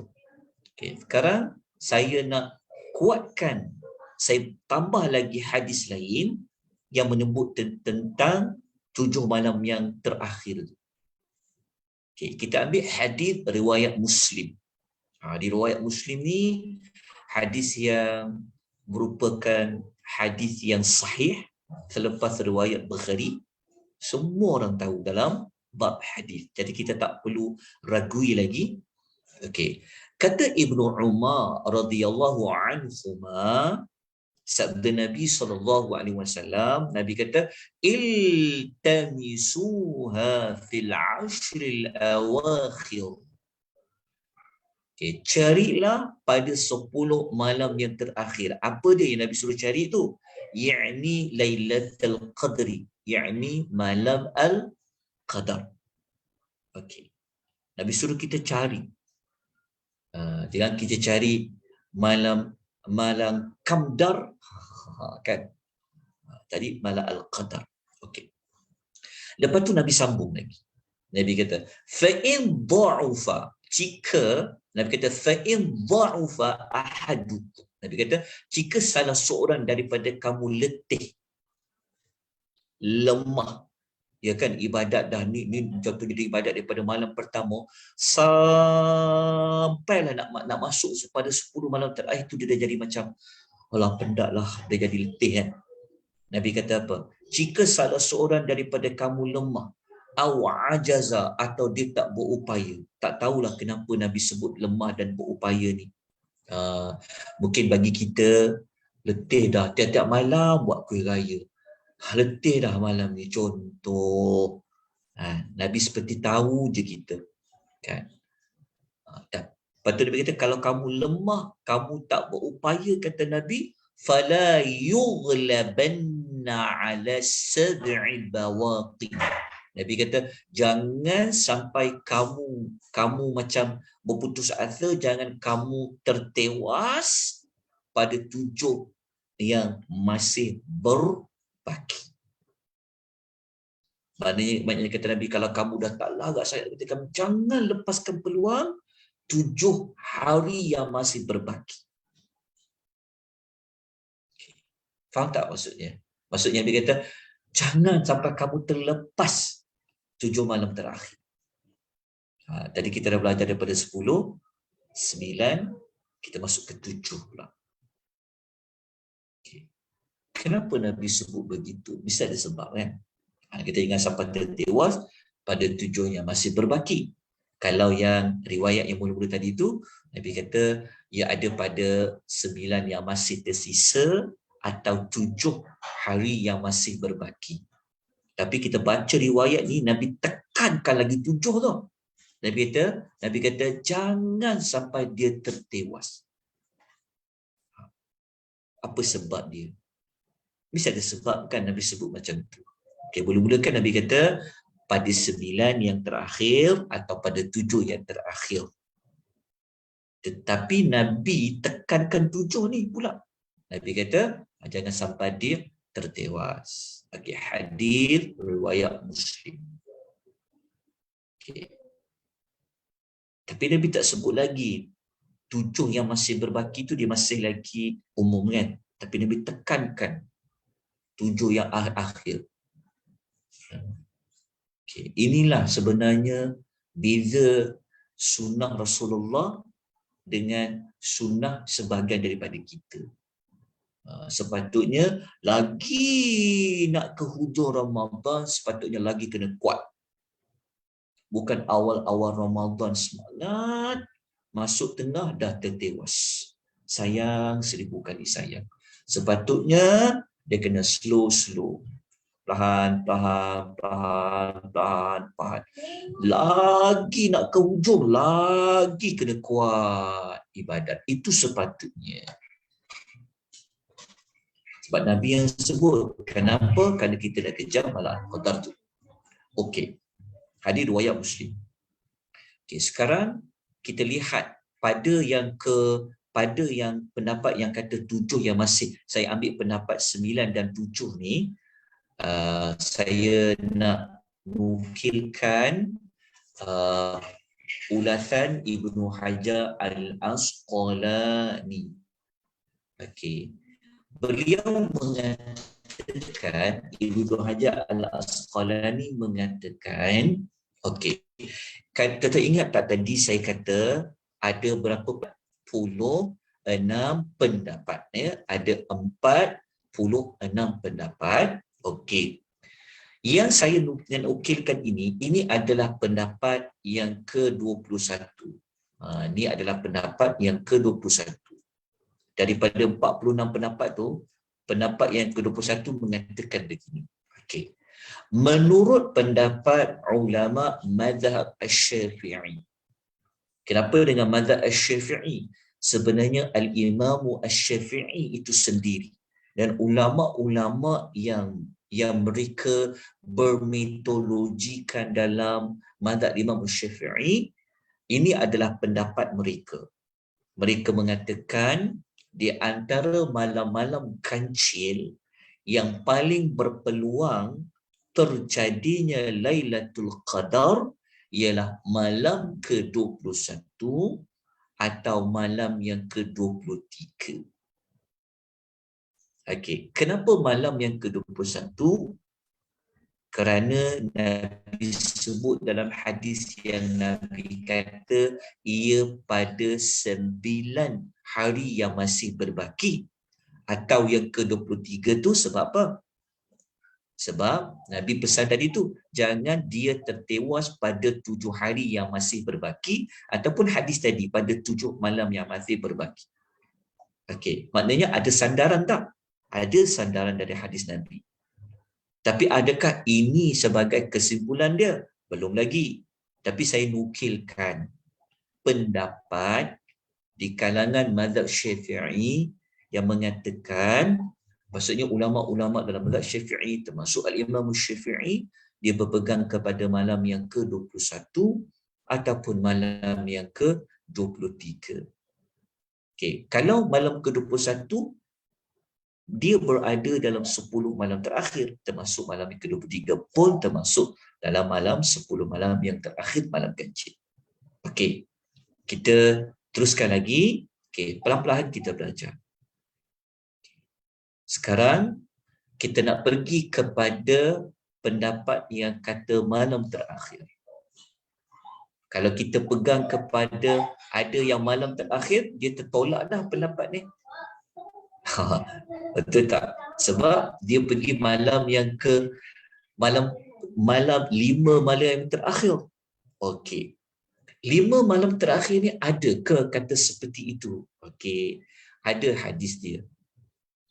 Okay, sekarang saya nak kuatkan. Saya tambah lagi hadis lain yang menyebut tentang 7 malam yang terakhir. Okay, kita ambil hadis riwayat Muslim. Di riwayat Muslim ni hadis yang merupakan hadis yang sahih selepas riwayat Bukhari. Semua orang tahu dalam bab hadis. Jadi kita tak perlu ragui lagi. Okey. Kata Ibnu Umar radhiyallahu anhuma, sabda Nabi SAW, Nabi kata, iltamisuha fil ashril awakhir. Okay, carilah pada 10 malam yang terakhir. Apa dia yang Nabi suruh cari tu? Ya'ni Lailatul Qadri. Ya'ni malam Al-Qadar. Okey. Nabi suruh kita cari. Jangan kita cari malam Qamdar. Kan? Tadi malam Al-Qadar. Okey. Lepas tu Nabi sambung lagi. Nabi kata, fa'in dha'ufa. Jika Nabi kata fa'in dha'ufa ahadukum. Nabi kata jika salah seorang daripada kamu letih, lemah, ya kan, ibadat dah ni contohnya ibadat daripada malam pertama sampailah nak masuk pada 10 malam terakhir tu dia dah jadi macam alah pendaklah, dia jadi letih kan. Nabi kata apa? Jika salah seorang daripada kamu lemah, ajaza, atau dia tak berupaya. Tak tahulah kenapa Nabi sebut lemah dan berupaya ni. Mungkin bagi kita letih dah tiap-tiap malam buat kuih raya. Letih dah malam ni contoh. Nabi seperti tahu je kita. Kan? Lepas tu Nabi kata kalau kamu lemah, kamu tak berupaya, kata Nabi, fala yughlabanna ala sab'i bawaqi. Nabi kata jangan sampai kamu macam berputus asa, jangan kamu tertewas pada 7 yang masih berbaki. Maknanya kata Nabi, kalau kamu dah tak larat saya kata kamu jangan lepaskan peluang 7 hari yang masih berbaki. Faham tak maksudnya? Maksudnya Nabi kata jangan sampai kamu terlepas 7 malam terakhir. Tadi kita dah belajar daripada 10, 9, kita masuk ke 7 pula. Okay. Kenapa Nabi sebut begitu? Bisa ada sebab kan? Kita ingat sampai tertewas pada 7 yang masih berbaki. Kalau yang riwayat yang mula-mula tadi itu, Nabi kata ia ada pada 9 yang masih tersisa atau 7 hari yang masih berbaki. Tapi kita baca riwayat ni, Nabi tekankan lagi 7 tu. Nabi kata jangan sampai dia tertewas. Apa sebab dia? Mesti ada sebab kan Nabi sebut macam tu. Okay, mula-mula kan Nabi kata pada 9 yang terakhir atau pada 7 yang terakhir. Tetapi Nabi tekankan 7 ni pula. Nabi kata jangan sampai dia tertewas. Okay, hadis riwayat Muslim. Okay. Tapi Nabi tak sebut lagi 7 yang masih berbaki tu dia masih lagi umum kan. Tapi Nabi tekankan 7 yang akhir. Okay. Inilah sebenarnya beza sunnah Rasulullah dengan sunnah sebahagian daripada kita. Sepatutnya lagi nak ke hujung Ramadan, sepatutnya lagi kena kuat. Bukan awal-awal Ramadan semangat, masuk tengah dah tertewas. sayang 1000 kali sayang. Sepatutnya dia kena slow. Perlahan. Lagi nak ke hujung, lagi kena kuat ibadat. Itu sepatutnya. Sebab Nabi yang sebut. Kenapa? Kerana kita dah kejar malam qadar tu. Okey. Hadis riwayat Muslim. Okey, sekarang kita lihat pada yang pendapat yang kata 7 yang masih saya ambil pendapat 9 dan 7 ni, saya nak nukilkan ulasan Ibnu Hajar Al-Asqalani. Okey. Beliau mengatakan, Ibnu Hajar Al-Asqalani mengatakan, okey, kan kita ingat tak tadi saya kata ada berapa 46 pendapat, ya? Ada 46 pendapat. Okey. Yang saya nak ukilkan ini adalah pendapat yang ke-21. Ini adalah pendapat yang ke-21. Daripada 46 pendapat tu, pendapat yang ke-21 mengatakan begini. Okey. Menurut pendapat ulama mazhab Asy-Syafi'i. Kenapa dengan mazhab Asy-Syafi'i? Sebenarnya Al-Imam Asy-Syafi'i itu sendiri dan ulama-ulama yang mereka bermetodologikan dalam mazhab Imam Asy-Syafi'i, ini adalah pendapat mereka. Mereka mengatakan di antara malam-malam kancil yang paling berpeluang terjadinya Lailatul Qadar ialah malam ke-21 atau malam yang ke-23. Okey, kenapa malam yang ke-21? Kerana Nabi sebut dalam hadis yang Nabi kata ia pada 9 hari yang masih berbaki. Atau yang ke-23 tu sebab apa? Sebab Nabi pesan tadi tu, jangan dia tertewas pada 7 hari yang masih berbaki, ataupun hadis tadi pada 7 malam yang masih berbaki. Okey, maknanya ada sandaran tak? Ada sandaran dari hadis Nabi. Tapi adakah ini sebagai kesimpulan dia? Belum lagi. Tapi saya nukilkan pendapat di kalangan mazhab Syafi'i yang mengatakan, maksudnya ulama-ulama dalam mazhab Syafi'i termasuk Al-Imam Syafi'i, dia berpegang kepada malam yang ke-21 ataupun malam yang ke-23. Okey, kalau malam ke-21 dia berada dalam 10 malam terakhir, termasuk malam yang ke-23 pun termasuk dalam malam 10 malam yang terakhir malam kancil. Okey, kita teruskan lagi. Okey, pelan-pelan kita belajar. Sekarang kita nak pergi kepada pendapat yang kata malam terakhir. Kalau kita pegang kepada ada yang malam terakhir, dia tertolak dah pendapat ni. Betul tak? Sebab dia pergi malam yang malam 5 malam yang terakhir. Okey. 5 malam terakhir ni ada ke kata seperti itu? Okey. Ada hadis dia.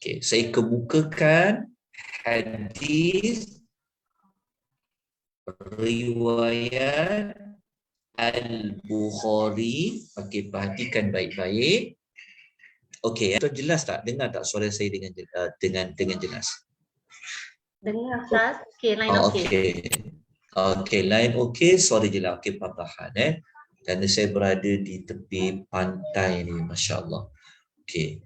Okey, saya kemukakan hadis riwayat Al-Bukhari. Okey, perhatikan baik-baik. Okey, tuan jelas tak? Dengar tak suara saya dengan jelas? Dengar Ustaz. Okey, line okey. Okey, line okey, suara jelas. Okey, perlahan Kerana saya berada di tepi pantai ni, masya-Allah. Okey.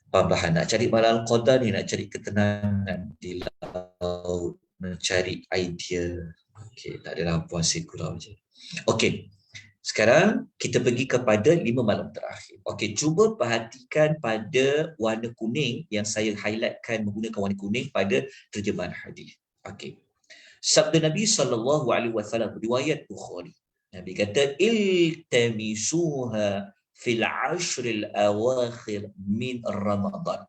Perlahan nak cari malam qadar ni, nak cari ketenangan di laut, mencari idea. Okey, tak adalah puasa kurau je. Okey. Sekarang kita pergi kepada 5 malam terakhir. Okey, cuba perhatikan pada warna kuning yang saya highlightkan menggunakan warna kuning pada terjemahan hadis. Okey. Sabda Nabi SAW riwayat Bukhari. Nabi kata iltamisuha fil ashril awakhir min Ramadan.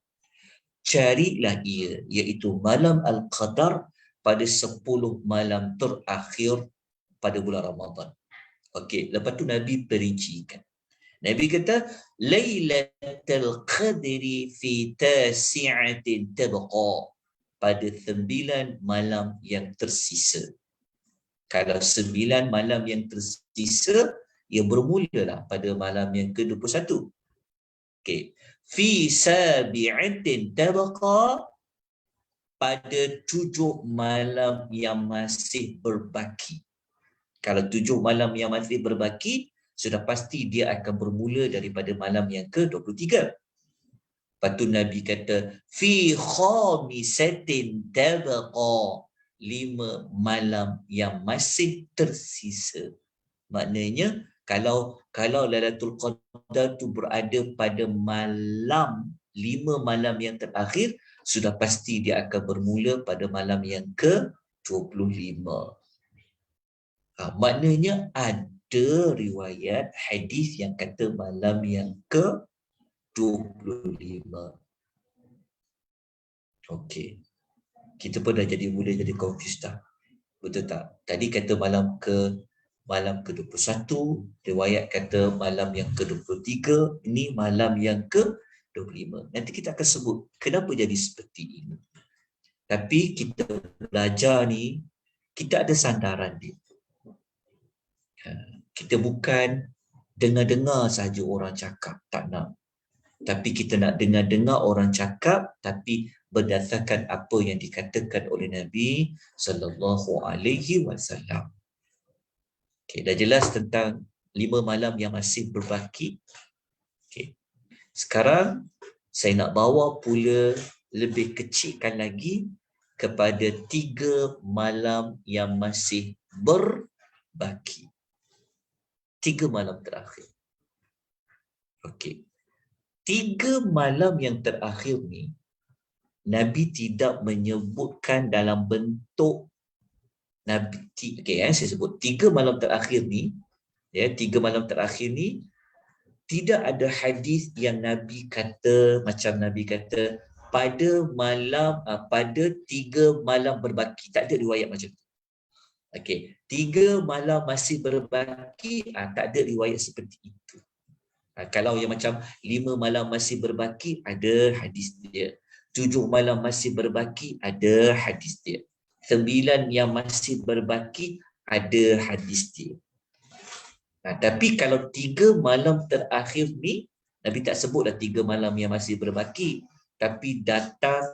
Carilah ia, iaitu malam Al-Qadar pada 10 malam terakhir pada bulan Ramadan. Okey, lepas tu Nabi perincikan. Nabi kata, Lailatul Qadri fi tasi'atin tabqa. Pada 9 malam yang tersisa. Kalau 9 malam yang tersisa, ia bermulalah pada malam yang ke-21. Okey. Fi sabi'atin tabqa, pada 7 malam yang masih berbaki. Kalau 7 malam yang masih berbaki, sudah pasti dia akan bermula daripada malam yang ke-23. Lepas tu Nabi kata, fi khamisatin tabqa, 5 malam yang masih tersisa. Maknanya, kalau Lailatul Qadar tu berada pada malam 5 malam yang terakhir, sudah pasti dia akan bermula pada malam yang ke-25. Maknanya ada riwayat hadis yang kata malam yang ke-25. Okey. Kita pun dah mula jadi confused dah. Betul tak? Tadi kata malam ke-21, riwayat kata malam yang ke-23, ini malam yang ke-25. Nanti kita akan sebut kenapa jadi seperti ini. Tapi kita belajar ni, kita ada sandaran dia. Kita bukan dengar-dengar saja orang cakap, tak nak. Tapi kita nak dengar-dengar orang cakap, tapi berdasarkan apa yang dikatakan oleh Nabi sallallahu alaihi wasallam. Okey, dah jelas tentang 5 malam yang masih berbaki. Okey. Sekarang saya nak bawa pula lebih kecilkan lagi kepada 3 malam yang masih berbaki. 3 malam terakhir. Okey. 3 malam yang terakhir ni, Nabi tidak menyebutkan dalam bentuk Nabi. Okey, saya sebut 3 malam terakhir ni, 3 malam terakhir ni tidak ada hadis yang Nabi kata macam Nabi kata pada 3 malam berbaki. Tak ada riwayat macam tu. Okey, 3 malam masih berbaki, tak ada riwayat seperti itu. Kalau yang macam 5 malam masih berbaki, ada hadis dia. 7 malam masih berbaki, ada hadis dia. 9 yang masih berbaki, ada hadis dia. Tapi kalau 3 malam terakhir ni, Nabi tak sebutlah 3 malam yang masih berbaki, tapi datang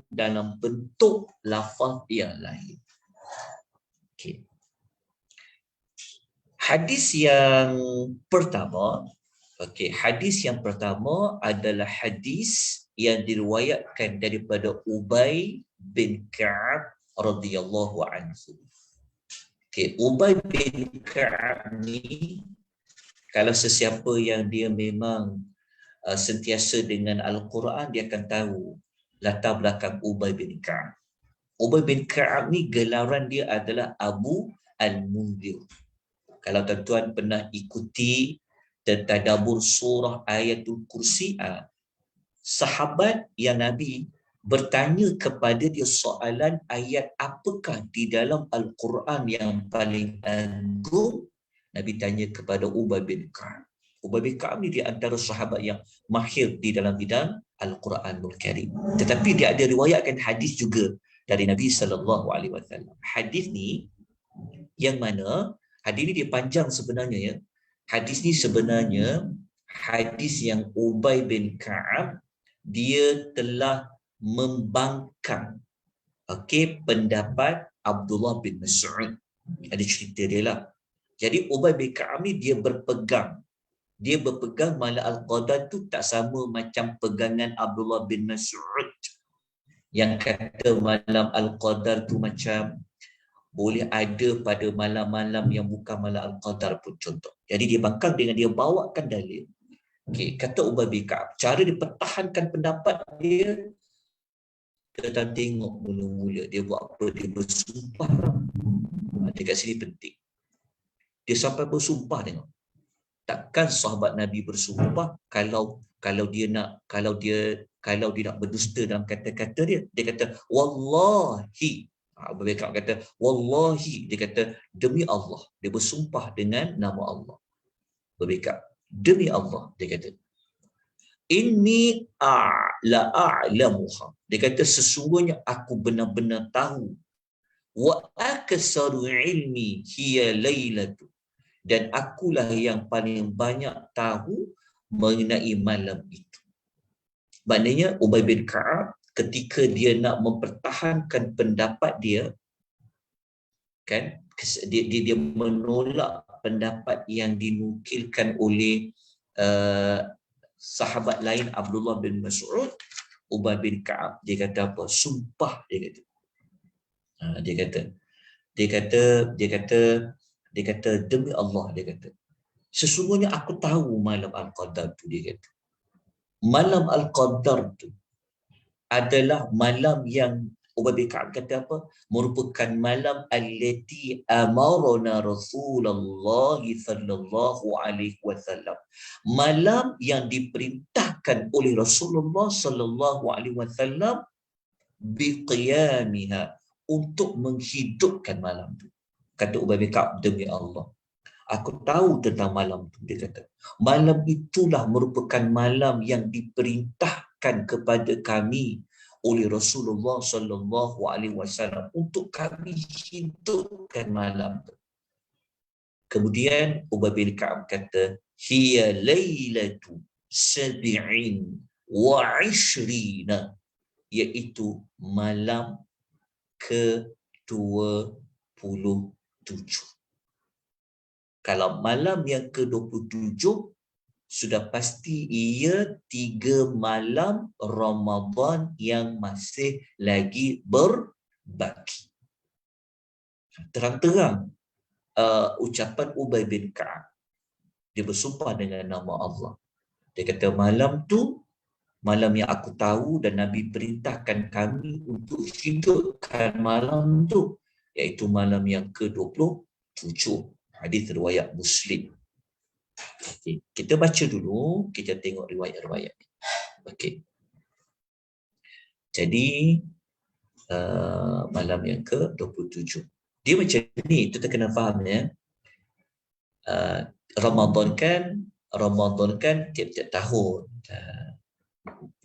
dalam bentuk lafaz yang lain. Okay. Hadis yang pertama, hadis yang pertama adalah hadis yang diriwayatkan daripada Ubay bin Ka'ab radhiyallahu anhu. Ubay bin Ka'ab ni, kalau sesiapa yang dia memang sentiasa dengan Al-Quran, dia akan tahu latar belakang Ubay bin Ka'ab. Ubay bin Ka'ab ni gelaran dia adalah Abu Al-Mundhir. Kalau tuan-tuan pernah ikuti tadabbur surah Ayatul Kursi, sahabat yang Nabi bertanya kepada dia soalan ayat apakah di dalam Al-Quran yang paling agung, Nabi tanya kepada Ubay bin Ka'ab. Ubay bin Ka'ab ni di antara sahabat yang mahir di dalam bidang Al-Quranul Karim. Tetapi dia ada riwayatkan hadis juga dari Nabi SAW. Hadis ni yang mana, hadis ni dia panjang sebenarnya ya. Hadis ni sebenarnya hadis yang Ubay bin Ka'ab dia telah membangkang pendapat Abdullah bin Mas'ud. Ada cerita dia lah. Jadi Ubay bin Ka'ab ni dia berpegang malam Al-Qadar tu tak sama macam pegangan Abdullah bin Mas'ud yang kata malam Al-Qadar tu macam boleh ada pada malam-malam yang bukan malam Al-Qadar pun, contoh. Jadi dia bangkang dengan dia bawakan dalil. Kata Ubay bin Ka'ab, cara dia pertahankan pendapat dia, kita tengok mula-mula dia buat apa, dia bersumpah. Dekat sini penting. Dia sampai bersumpah, tengok. Takkan sahabat Nabi bersumpah kalau dia nak berdusta dalam kata-kata dia. Dia kata wallahi. Abu Bakar kata wallahi, dia kata demi Allah, dia bersumpah dengan nama Allah. Abu Bakar. demi Allah, dia kata, inni la a'lamuha. Dia kata sesungguhnya aku benar-benar tahu. Wa aksaru ilmi hiya lailatu. Dan akulah yang paling banyak tahu mengenai malam itu. Maknanya Ubay bin Ka'ab ketika dia nak mempertahankan pendapat dia, kan, dia menolak pendapat yang dinukilkan oleh sahabat lain Abdullah bin Mas'ud. Ubay bin Ka'ab dia kata apa? Sumpah, dia kata. Dia kata demi Allah, dia kata, sesungguhnya aku tahu malam Al-Qadar tu, dia kata. Malam Al-Qadar tu adalah malam yang Ubay bin Ka'ab kata apa? Merupakan malam allati amarna Rasulullah sallallahu alaihi wasallam. Malam yang diperintahkan oleh Rasulullah sallallahu alaihi wasallam biqiyamiha, untuk menghidupkan malam tu. Kata Ubay bin Ka'ab, demi Allah, aku tahu tentang malam tu, dia kata. Malam itulah merupakan malam yang diperintahkan kepada kami oleh Rasulullah sallallahu alaihi wasallam untuk kami hidupkan malam tu. Kemudian Ubay bin Ka'ab kata, hiya lailatu sab'in wa ishrina, iaitu malam ke-27. Kalau malam yang ke-27, sudah pasti ia 3 malam Ramadan yang masih lagi berbaki. Terang-terang ucapan Ubay bin Ka'ab. Dia bersumpah dengan nama Allah. Dia kata malam tu, malam yang aku tahu dan Nabi perintahkan kami untuk hidupkan malam tu, iaitu malam yang ke-27. Hadis riwayat Muslim. Okay. Kita baca dulu, kita tengok riwayat-riwayat. Okey. Jadi malam yang ke-27. Dia macam ni, kita kena faham ya. Ramadan kan tiap-tiap tahun.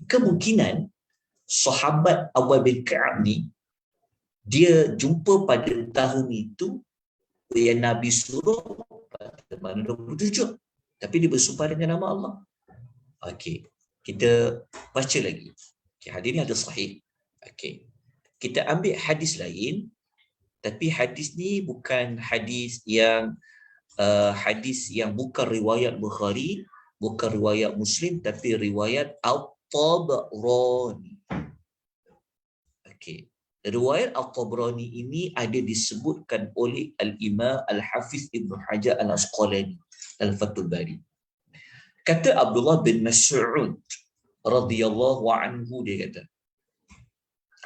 Kemungkinan sahabat Ubay bin Ka'ab ni, dia jumpa pada tahun itu yang Nabi suruh pada malam 27, tapi dia bersumpah dengan nama Allah. Okey, kita baca lagi. Okay, hadis ni ada sahih. Okey, kita ambil hadis lain, tapi hadis ni bukan hadis yang bukan riwayat Bukhari, bukan riwayat Muslim, tapi riwayat At-Tabrani. Okey, riwayat At-Tabrani ini ada disebutkan oleh Al-Imam Al-Hafiz Ibn Hajar Al-Asqalani dalam Fathul Bari. Kata Abdullah bin Mas'ud radhiyallahu anhu, dia kata,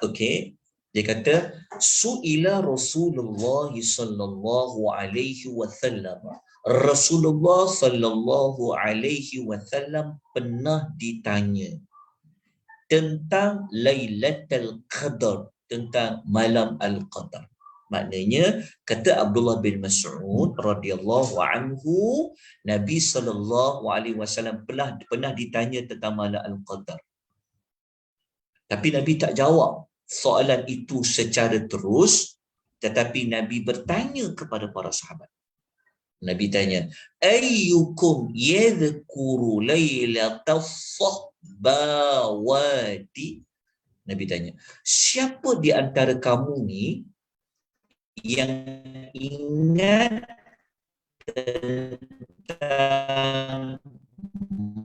okey, dia kata, su'ila Rasulullah sallallahu alaihi wasallam. Rasulullah sallallahu alaihi wasallam pernah ditanya tentang Lailatul Qadar, tentang malam Al-Qadar. Maknanya, kata Abdullah bin Mas'ud radhiyallahu anhu, Nabi sallallahu alaihi wasallam pernah ditanya tentang malam Al-Qadar. Tapi Nabi tak jawab soalan itu secara terus, tetapi Nabi bertanya kepada para sahabat. Nabi tanya, ayyukum yadhkuru lailatas sahbawati? Nabi tanya, siapa di antara kamu ni yang ingat tentang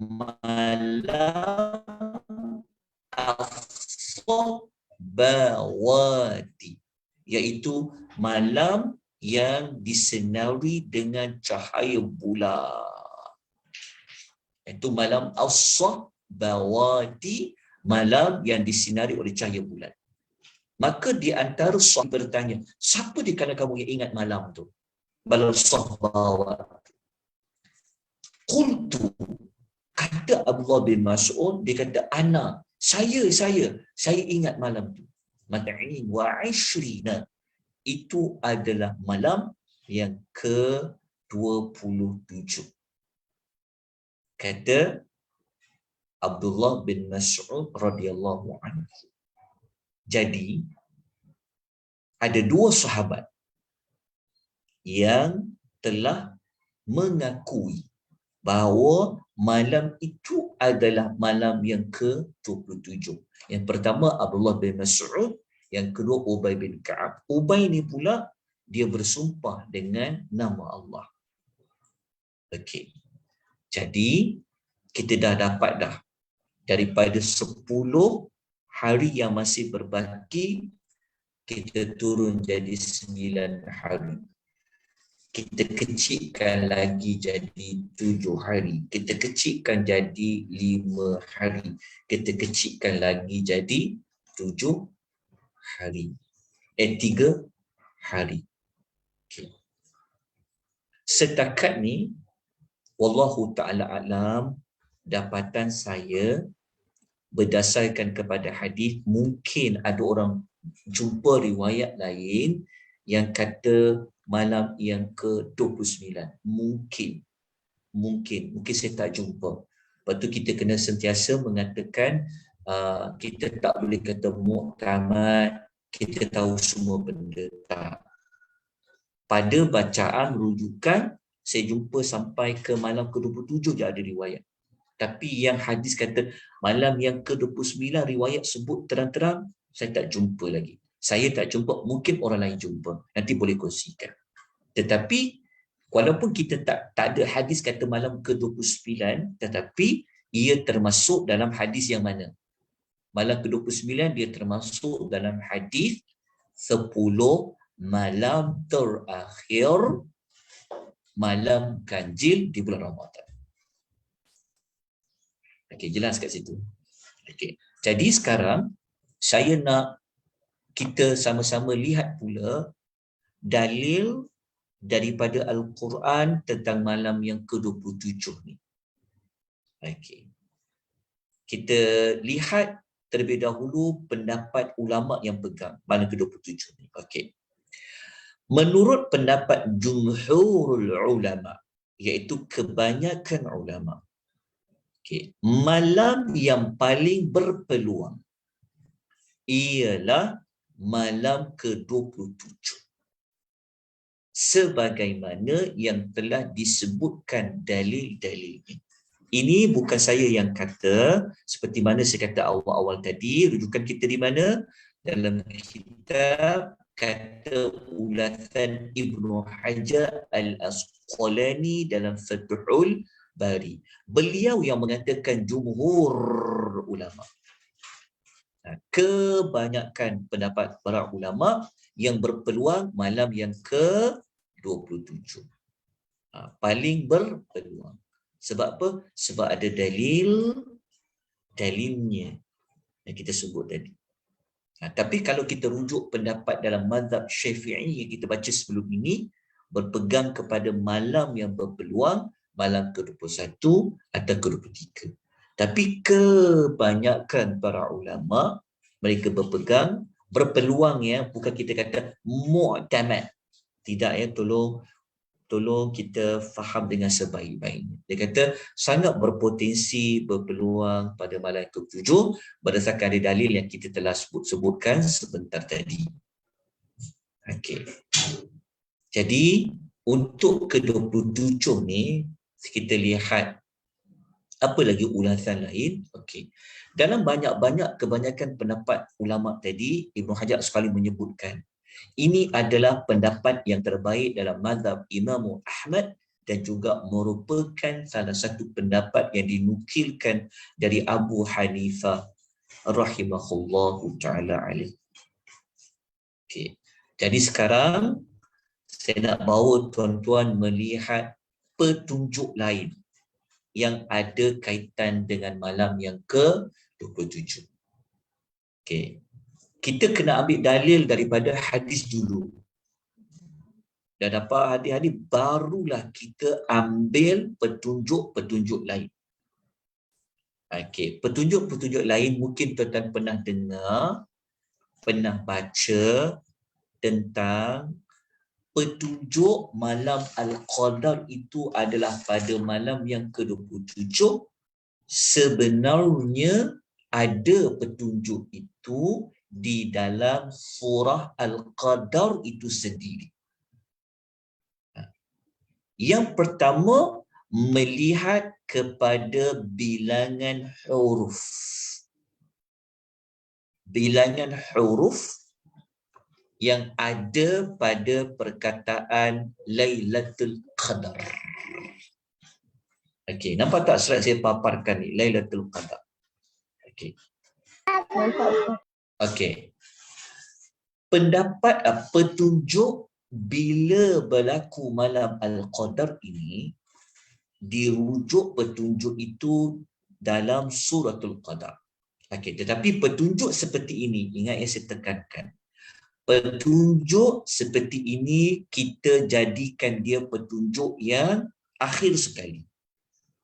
malam as-sahbawati, iaitu malam yang disenari dengan cahaya bulan. Itu malam as-sahbawati, malam yang disinari oleh cahaya bulan. Maka di antara sahabat bertanya, siapa di kalangan kamu yang ingat malam tu? Malam sahbawati. Qultu, kata Abdullah bin Mas'ud, dia kata, ana, saya ingat malam tu. Mata'in wa ishrina, itu adalah malam yang ke-27. Kata Abdullah bin Mas'ud radhiyallahu anhu. Jadi ada dua sahabat yang telah mengakui bahawa malam itu adalah malam yang ke-27. Yang pertama Abdullah bin Mas'ud, yang kedua Ubay bin Ka'ab. Ubay ni pula dia bersumpah dengan nama Allah. Okey. Jadi kita dah dapat dah daripada 10 hari yang masih berbaki, kita turun jadi 9 hari. Kita kecilkan lagi jadi 7 hari. Kita kecilkan jadi 5 hari. Kita kecilkan lagi jadi 7 hari. 3 hari. Okay. Setakat ni, wallahu ta'ala alam, dapatan saya berdasarkan kepada hadis, mungkin ada orang jumpa riwayat lain yang kata malam yang ke-29. Mungkin saya tak jumpa. Lepas tu kita kena sentiasa mengatakan kita tak boleh kata muktamad, kita tahu semua benda. Tak. Pada bacaan rujukan, saya jumpa sampai ke malam ke-27 je ada riwayat. Tapi yang hadis kata malam yang ke-29 riwayat sebut terang-terang, saya tak jumpa lagi. Saya tak jumpa, mungkin orang lain jumpa. Nanti boleh kongsikan. Tetapi walaupun kita tak ada hadis kata malam ke-29, tetapi ia termasuk dalam hadis yang mana? Malam ke-29 dia termasuk dalam hadis 10 malam terakhir malam ganjil di bulan Ramadan. Okey, jelas kat situ. Okey. Jadi sekarang saya nak kita sama-sama lihat pula dalil daripada Al-Quran tentang malam yang ke-27 ni. Okey. Kita lihat terlebih dahulu pendapat ulama yang pegang malam ke-27 ni. Okey. Menurut pendapat jumhurul ulama, iaitu kebanyakan ulama, okey, malam yang paling berpeluang ialah malam ke-27. Sebagaimana yang telah disebutkan dalil-dalilnya. Ini bukan saya yang kata, seperti mana saya kata awal-awal tadi, rujukan kita di mana? Dalam kitab kata ulasan Ibnu Hajar Al-Asqalani dalam Fathul Bari. Beliau yang mengatakan jumhur ulama. Kebanyakan pendapat para ulama yang berpeluang malam yang ke-27. Paling berpeluang. Sebab apa? Sebab ada dalilnya yang kita sebut tadi. Tapi kalau kita rujuk pendapat dalam mazhab Syafi'i yang kita baca sebelum ini, berpegang kepada malam yang berpeluang, malam ke-21 atau ke-23. Tapi kebanyakan para ulama, mereka berpeluang ya, bukan kita kata mu'tamad. Tidak ya, tolong kita faham dengan sebaik-baiknya. Dia kata sangat berpotensi berpeluang pada malam ke-7 berdasarkan dari dalil yang kita telah sebutkan sebentar tadi. Okey. Jadi untuk ke-27 ni kita lihat apa lagi ulasan lain. Okey. Dalam kebanyakan pendapat ulama tadi, Ibnu Hajar sekali menyebutkan ini adalah pendapat yang terbaik dalam mazhab Imam Ahmad dan juga merupakan salah satu pendapat yang dinukilkan dari Abu Hanifah rahimahullahu ta'ala alaih. Okay. Jadi sekarang saya nak bawa tuan-tuan melihat petunjuk lain yang ada kaitan dengan malam yang ke-27. Okay. Kita kena ambil dalil daripada hadis dulu. Dan dapat hadis-hadis, barulah kita ambil petunjuk-petunjuk lain. Okey, petunjuk-petunjuk lain mungkin tuan-tuan pernah dengar, pernah baca tentang petunjuk malam Al-Qadar itu adalah pada malam yang ke-27. Sebenarnya ada petunjuk itu di dalam surah Al-Qadar itu sendiri. Yang pertama, melihat kepada bilangan huruf. Bilangan huruf yang ada pada perkataan Lailatul Qadar. Okey, nampak tak slide saya paparkan ni, Lailatul Qadar. Okey. Nampak Ustaz. Okey. Pendapat petunjuk bila berlaku malam Al-Qadar ini, dirujuk petunjuk itu dalam suratul Qadar. Okey, tetapi petunjuk seperti ini, ingat yang saya tekankan. Petunjuk seperti ini kita jadikan dia petunjuk yang akhir sekali.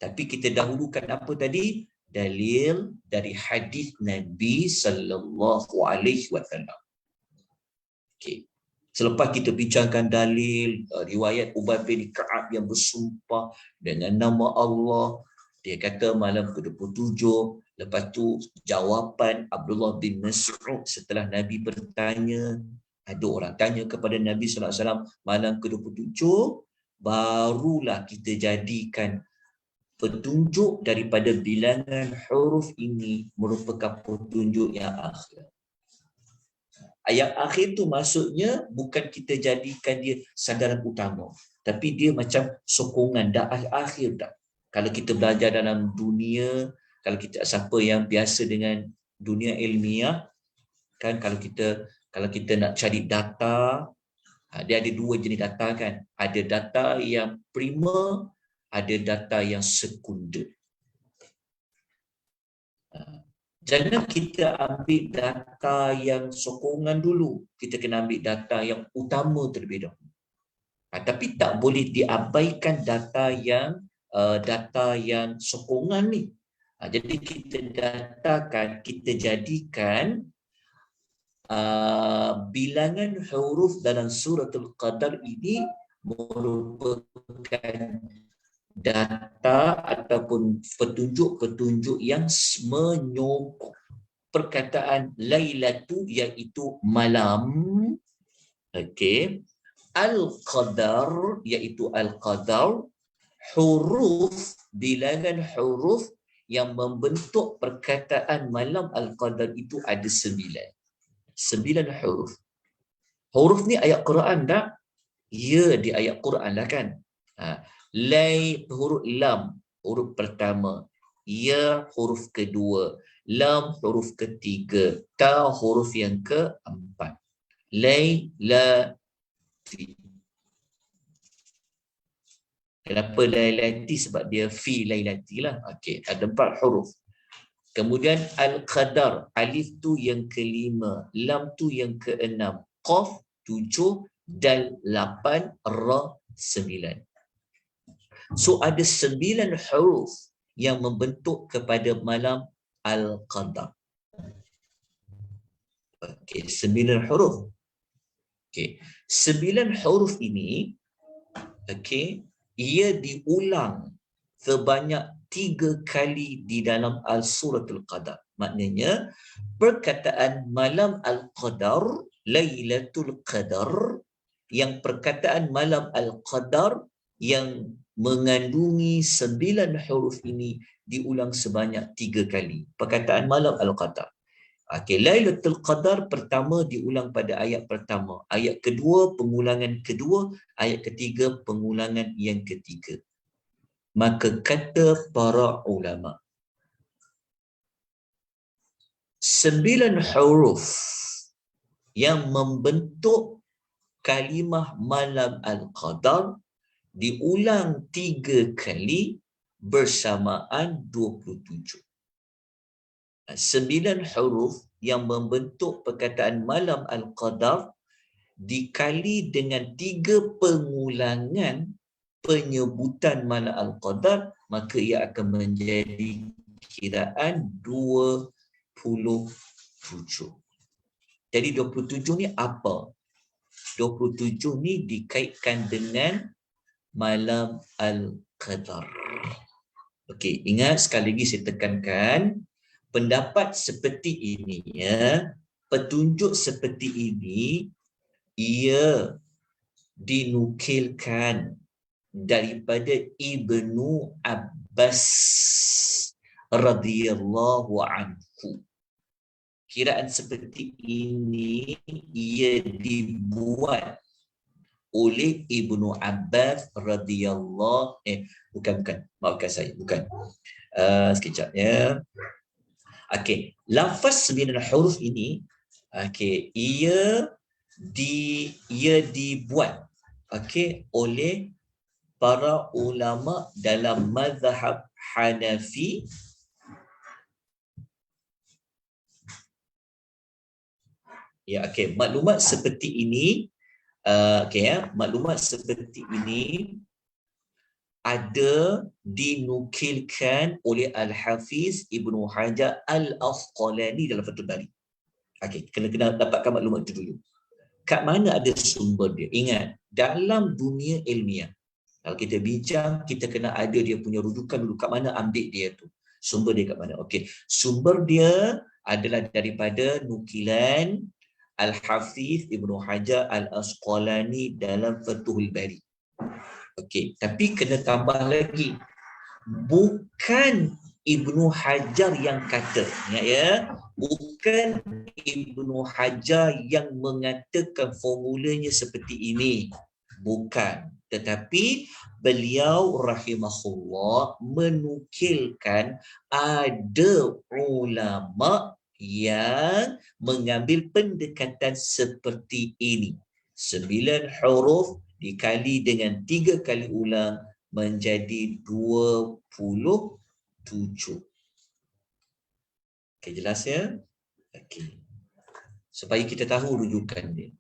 Tapi kita dahulukan apa tadi? Dalil dari hadis Nabi sallallahu alaihi wasallam. Okey. Selepas kita bincangkan dalil riwayat Ubay bin Ka'ab yang bersumpah dengan nama Allah, dia kata malam ke-27. Lepas tu jawapan Abdullah bin Mas'ud setelah Nabi bertanya, ada orang tanya kepada Nabi sallallahu alaihi wasallam malam ke-27, barulah kita jadikan petunjuk daripada bilangan huruf ini merupakan petunjuk yang akhir. Ayat akhir tu maksudnya bukan kita jadikan dia sandaran utama, tapi dia macam sokongan dah akhir dah. Kalau kita belajar dalam dunia, kalau kita siapa yang biasa dengan dunia ilmiah, kan kalau kita nak cari data, dia ada dua jenis data kan. Ada data yang primer, ada data yang sekunder. Jangan kita ambil data yang sokongan dulu. Kita kena ambil data yang utama terlebih dahulu. Tapi tak boleh diabaikan data yang sokongan ni. Jadi kita jadikan bilangan huruf dalam suratul Qadar ini merupakan data ataupun petunjuk-petunjuk yang menyokong perkataan Lailatu iaitu malam. Okey. Al-Qadar iaitu Al-Qadar, huruf, bilangan huruf yang membentuk perkataan malam Al-Qadar itu ada 9 huruf. Huruf ni ayat Quran tak? Ya, di ayat Quran lah kan. Huruf lam, huruf pertama. Ya, huruf kedua. Lam, huruf ketiga. Ta, huruf yang keempat. Lailati. Kenapa lailati? Sebab dia fi lailati lah. Okey, ada 4 huruf. Kemudian Al-Qadar, alif tu yang kelima, lam tu yang keenam, qaf 7, dal 8, ra 9. So ada 9 huruf yang membentuk kepada malam Al-Qadar. Okey, 9 huruf. Okey, 9 huruf ini, okey, ia diulang sebanyak 3 kali di dalam Al-Suratul Qadar. Maknanya perkataan malam Al-Qadar, Lailatul Qadar, yang perkataan malam Al-Qadar yang mengandungi 9 huruf ini diulang sebanyak 3 kali. Perkataan malam Al-Qadar. Okey, Lailatul Qadar pertama diulang pada ayat pertama. Ayat kedua, pengulangan kedua. Ayat ketiga, pengulangan yang ketiga. Maka kata para ulama, 9 huruf yang membentuk kalimah malam Al-Qadar diulang 3 kali bersamaan 27. 9 huruf yang membentuk perkataan malam Al-Qadar dikali dengan 3 pengulangan penyebutan malam Al-Qadar, maka ia akan menjadi kiraan 27. Jadi 27 ni apa? 27 ni dikaitkan dengan malam Al-Qadar. Okey, ingat sekali lagi saya tekankan, pendapat seperti ini ya, petunjuk seperti ini ia dinukilkan daripada Ibnu Abbas radhiyallahu anhu. Kiraan seperti ini ia dibuat oleh Ibnu Abbas radhiyallahu bukan maafkan saya, bukan. Sekejap ya. Okey, lafaz 9 huruf ini ia dibuat oleh para ulama dalam mazhab Hanafi ya. Maklumat seperti ini maklumat seperti ini ada dinukilkan oleh Al-Hafiz Ibnu Hajar Al-Asqalani dalam Fathul Bari. Kena dapatkan maklumat itu dulu. Kat mana ada sumber dia? Ingat, dalam dunia ilmiah, kalau kita bincang, kita kena ada dia punya rujukan dulu. Kat mana ambil dia tu? Sumber dia kat mana? Sumber dia adalah daripada nukilan Al-Hafiz Ibnu Hajar Al-Asqalani dalam Fathul Bari. Tapi kena tambah lagi, bukan Ibnu Hajar yang kata, ya, bukan Ibnu Hajar yang mengatakan formulanya seperti ini, bukan. Tetapi beliau rahimahullah menukilkan ada ulama yang mengambil pendekatan seperti ini. 9 huruf dikali dengan 3 kali ulang menjadi 27. Jelas ya? Supaya kita tahu rujukan dia.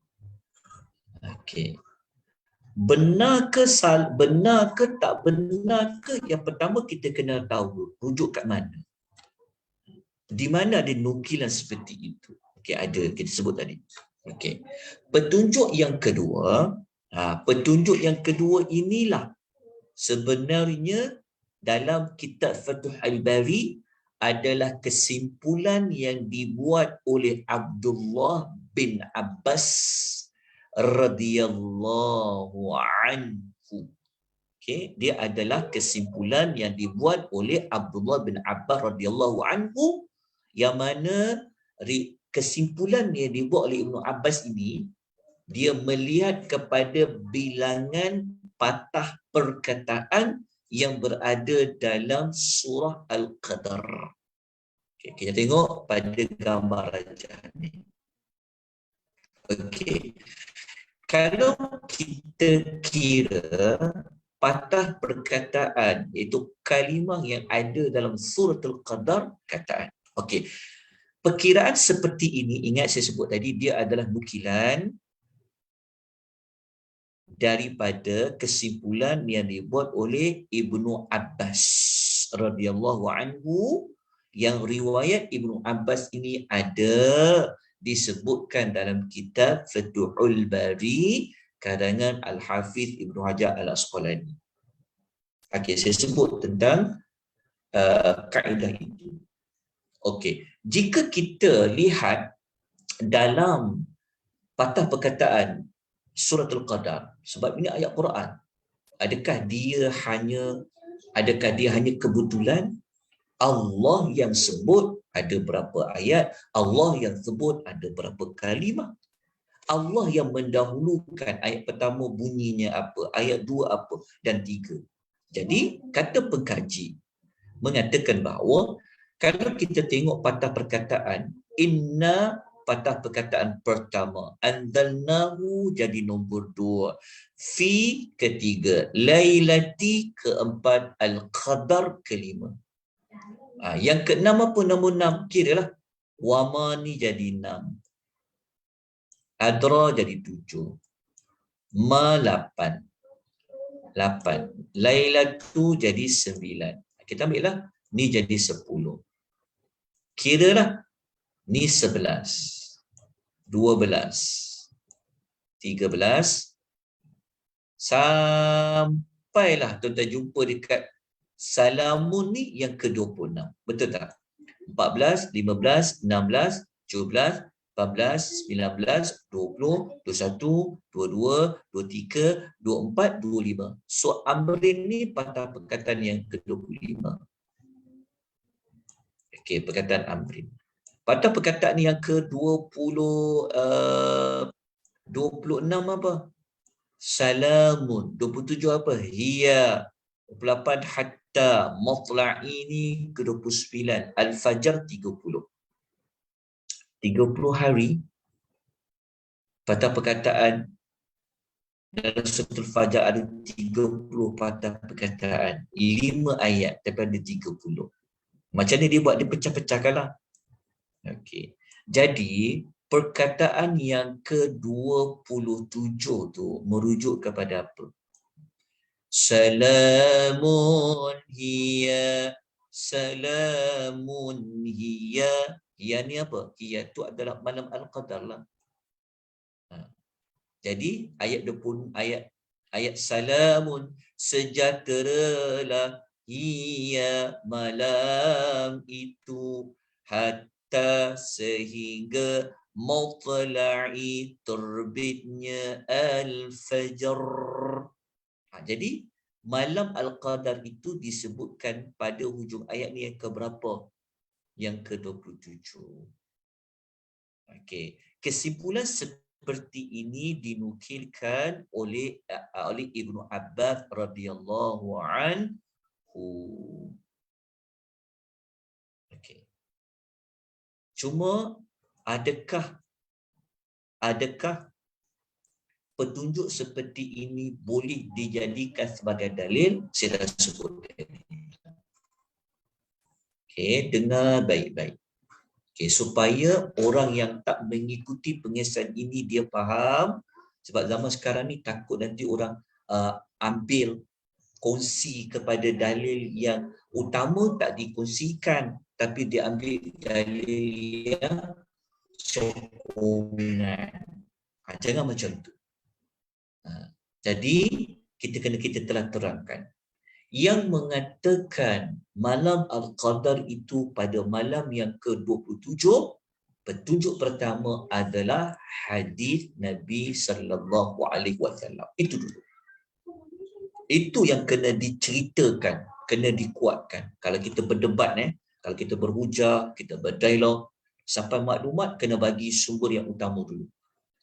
Benar ke tak benar ke? Yang pertama kita kena tahu rujuk kat mana. Di mana ada nukilan seperti itu? Ada, kita sebut tadi. Petunjuk yang kedua, inilah sebenarnya dalam kitab Fathul Bari adalah kesimpulan yang dibuat oleh Abdullah bin Abbas radhiyallahu anhu. Dia adalah kesimpulan yang dibuat oleh Abdullah bin Abbas radhiyallahu anhu, yang mana kesimpulan yang dibuat oleh Ibnu Abbas ini, dia melihat kepada bilangan patah perkataan yang berada dalam surah Al-Qadar. Kita tengok pada gambar rajah ni. Kalau kita kira patah perkataan, iaitu kalimah yang ada dalam surah Al-Qadar, kataan. Perkiraan seperti ini, ingat saya sebut tadi, dia adalah nukilan daripada kesimpulan yang dibuat oleh Ibnu Abbas radhiyallahu anhu, yang riwayat Ibnu Abbas ini ada disebutkan dalam kitab Fathul Bari karangan Al-Hafiz Ibnu Hajar Al-Asqalani. Saya sebut tentang kaedah itu. Jika kita lihat dalam patah perkataan Suratul Qadar, sebab ini ayat Quran, adakah dia hanya kebetulan? Allah yang sebut ada berapa ayat, Allah yang sebut ada berapa kalimah, Allah yang mendahulukan ayat pertama bunyinya apa, ayat 2 apa, dan 3. Jadi kata pengkaji mengatakan bahawa kalau kita tengok patah perkataan, inna patah perkataan pertama, anzalnahu jadi nombor 2, fi ketiga, lailati keempat, al-qadar kelima. Yang keenam apa? Nombor 6, kiralah wama ni jadi 6, adra jadi 7, ma 8, lailatu jadi 9. Kita ambil lah, ni jadi 10. Kiralah ni 11, 12, 13 sampailah tuan-tuan jumpa dekat salamun ni yang ke-26. Betul tak? 14, 15, 16, 17, 18, 19, 20, 21, 22, 23, 24, 25. So Amrin ni patah perkataan yang ke-25. Okey, perkataan Amrin. Patah perkataan yang ke-26 apa? Salamun. 27 apa? Hiya. 28 hatta. Matla'i ni ke-29. Al-Fajr 30. 30 hari. Patah perkataan dalam surah Al-Fajr ada 30 patah perkataan. 5 ayat tapi ada 30. Macam ni dia buat, dia pecah-pecahkan lah. Okey. Jadi perkataan yang ke-27 tu merujuk kepada apa? Salamun hiya, salamun hiya. Hiya ni apa? Hiya tu adalah malam Al-Qadar lah. Jadi ayat 20, ayat salamun, sejahteralah hiya malam itu, hatta sehingga matla'i terbitnya al-fajr. Jadi malam Al-Qadar itu disebutkan pada hujung ayat ni yang keberapa? Yang ke-27. Okey. Kesimpulan seperti ini dinukilkan oleh Ibnu Abbas radhiyallahu anhu. Okey. Cuma adakah petunjuk seperti ini boleh dijadikan sebagai dalil? Saya dah sebut tadi. Okey, dengar baik-baik. Okey, supaya orang yang tak mengikuti pengesahan ini dia faham, sebab zaman sekarang ni takut nanti orang ambil kongsi kepada dalil yang utama tak dikongsikan, tapi dia ambil dalil yang sokongan. Jangan macam tu. Jadi kita telah terangkan yang mengatakan malam Al-Qadar itu pada malam yang ke-27, petunjuk pertama adalah hadis Nabi sallallahu alaihi wasallam. Itu dulu. Itu yang kena diceritakan, kena dikuatkan. Kalau kita berdebat kalau kita berhujah, kita berdialog, sampai maklumat kena bagi sumber yang utama dulu.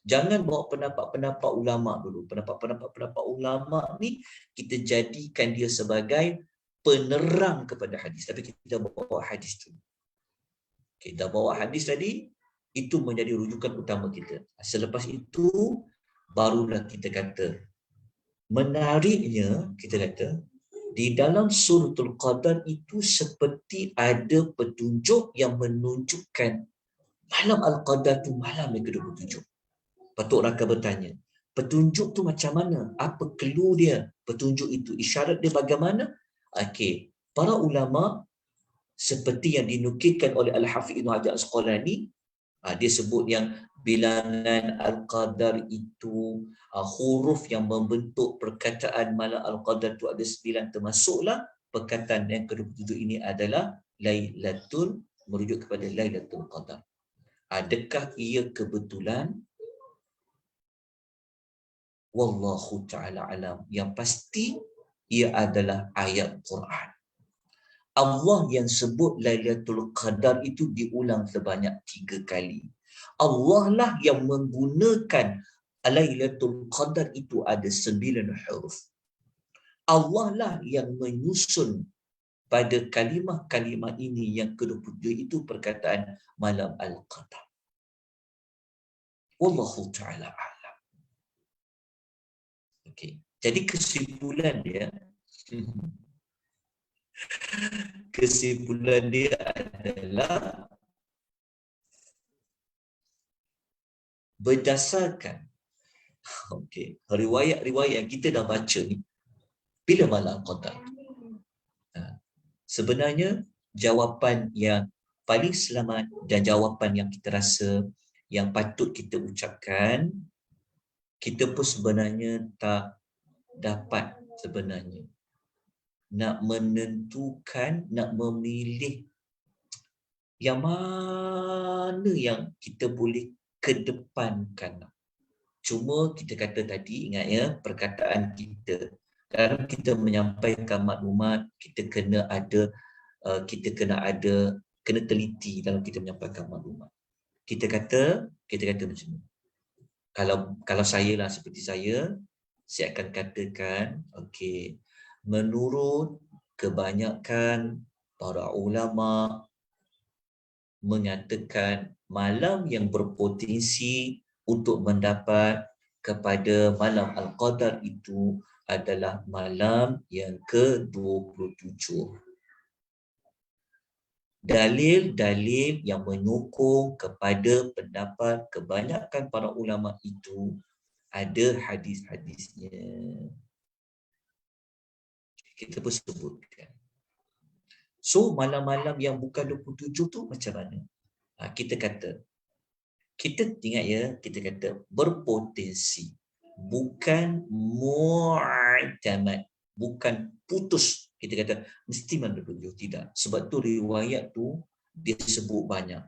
Jangan bawa pendapat-pendapat ulama dulu. Pendapat-pendapat ulama ni kita jadikan dia sebagai penerang kepada hadis. Tapi kita bawa hadis dulu. Kita bawa hadis tadi, itu menjadi rujukan utama kita. Selepas itu, barulah kita kata. Menariknya, kita kata, di dalam suratul Qadar itu seperti ada petunjuk yang menunjukkan malam Al-Qadar itu malam yang ke-27. Patut orang akan bertanya, petunjuk tu macam mana? Apa clue dia? Petunjuk itu, isyarat dia bagaimana? Okey, para ulama seperti yang dinukilkan oleh Al-Hafidh Ibn Hajar Asqalani, dia sebut yang bilangan Al-Qadar itu, huruf yang membentuk perkataan malam Al-Qadar itu ada 9, termasuklah perkataan yang ke-27 ini adalah Lailatul, merujuk kepada Lailatul Qadar. Adakah ia kebetulan? Wallahu ta'ala alam. Yang pasti ia adalah ayat Quran. Allah yang sebut Lailatul Qadar itu diulang sebanyak 3 kali. Allah lah yang menggunakan Lailatul Qadar itu ada 9 huruf. Allah lah yang menyusun pada kalimah-kalimah ini yang ke-27 itu perkataan malam Al-Qadar. Wallahu ta'ala alam. Okay. Jadi kesimpulan dia adalah berdasarkan riwayat-riwayat yang kita dah baca ni, bila malam Qadar. Sebenarnya jawapan yang paling selamat dan jawapan yang kita rasa yang patut kita ucapkan kita pun sebenarnya tak dapat sebenarnya nak menentukan, nak memilih yang mana yang kita boleh kedepankan. Cuma kita kata tadi, ingat ya, perkataan kita dalam kita menyampaikan maklumat, kita kena kena teliti dalam kita menyampaikan maklumat. Kita kata macam ni. Kalau saya lah, seperti saya akan katakan, okey, menurut kebanyakan para ulama mengatakan malam yang berpotensi untuk mendapat kepada malam Al-Qadar itu adalah malam yang ke-27. Dalil-dalil yang menyokong kepada pendapat kebanyakan para ulama itu ada hadis-hadisnya. Kita pun sebutkan. So, malam-malam yang bukan 27 tu macam mana? Kita ingat ya, kita kata berpotensi. Bukan mu'tamad. Bukan putus. Kita kata mesti malam 27. Tidak. Sebab tu riwayat tu dia sebut banyak.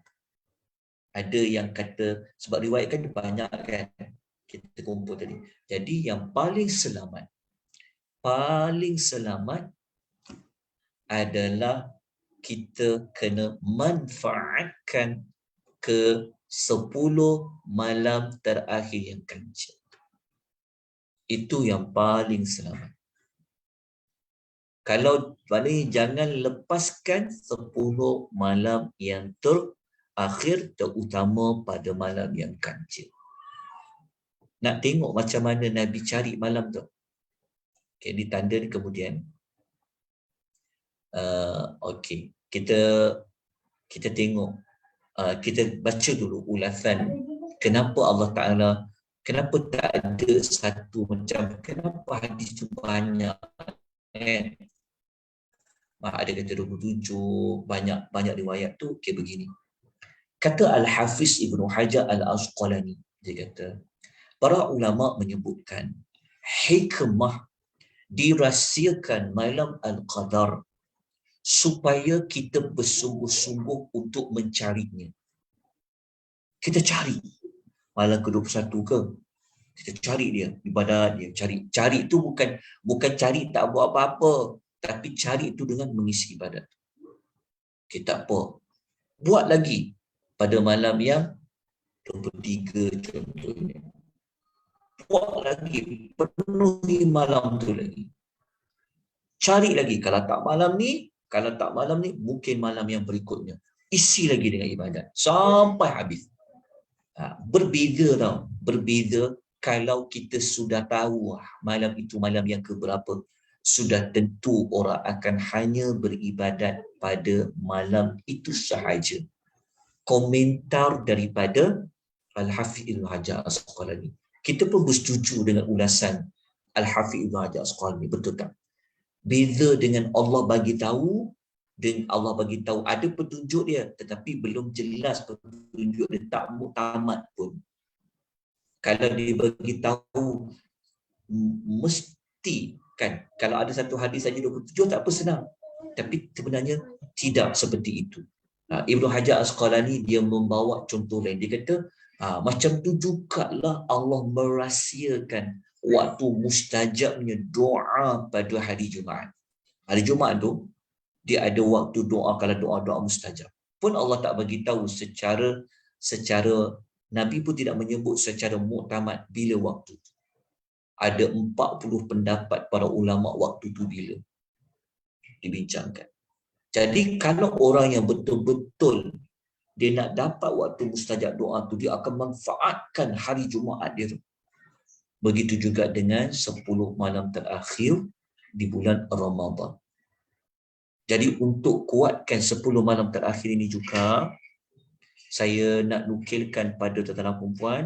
Ada yang kata, sebab riwayat kan banyak kan. Kita kumpul tadi. Jadi yang paling selamat adalah kita kena manfaatkan ke 10 malam terakhir yang kancil. Itu yang paling selamat. Kalau paling jangan lepaskan 10 malam yang terakhir, terutama pada malam yang kancil. Nak tengok macam mana Nabi cari malam tu. Okay, ditanda ni kemudian. Okey, kita tengok, kita baca dulu ulasan kenapa Allah Ta'ala, kenapa tak ada satu macam, kenapa hadis tu banyak kan? Ada kata 27, banyak riwayat tu. Okey, begini. Kata Al-Hafiz Ibnu Hajar Al-Asqalani, dia kata, para ulama menyebutkan hikmah dirahsiakan malam Al-Qadar supaya kita bersungguh-sungguh untuk mencarinya. Kita cari malam ke-21 ke? Kita cari dia, ibadat dia, cari tu bukan cari tak buat apa-apa, tapi cari itu dengan mengisi ibadat. Kita apa? Buat lagi pada malam yang 23 contohnya. Buat lagi, penuhi malam tu lagi. Cari lagi, kalau tak malam ni, mungkin malam yang berikutnya. Isi lagi dengan ibadat sampai habis. Berbeza tau. Berbeza kalau kita sudah tahu malam itu malam yang keberapa. Sudah tentu orang akan hanya beribadat pada malam itu sahaja. Komentar daripada Al-Hafiz Ibnu Hajar Al-Asqalani. Kita pun bersetuju dengan ulasan Al-Hafiz Ibnu Hajar Al-Asqalani. Betul tak? Beza dengan Allah bagi tahu, dan Allah bagi tahu ada petunjuk dia, tetapi belum jelas petunjuk dia, tak muktamad pun. Kalau dia bagi tahu mesti kan, kalau ada satu hadis saja 27 tak apa, senang. Tapi sebenarnya tidak seperti itu. Ibnu Hajar Asqalani dia membawa contoh lain. Dia kata macam tu jugalah Allah merahsiakan waktu mustajabnya doa pada hari Jumaat. Hari Jumaat tu dia ada waktu doa, kalau doa mustajab. Pun Allah tak bagi tahu secara Nabi pun tidak menyebut secara muktamad bila waktu tu. Ada 40 pendapat para ulama waktu tu bila dibincangkan. Jadi kalau orang yang betul-betul dia nak dapat waktu mustajab doa tu, dia akan manfaatkan hari Jumaat dia. Begitu juga dengan 10 malam terakhir di bulan Ramadan. Jadi untuk kuatkan 10 malam terakhir ini juga, saya nak nukilkan pada tuan-tuan perempuan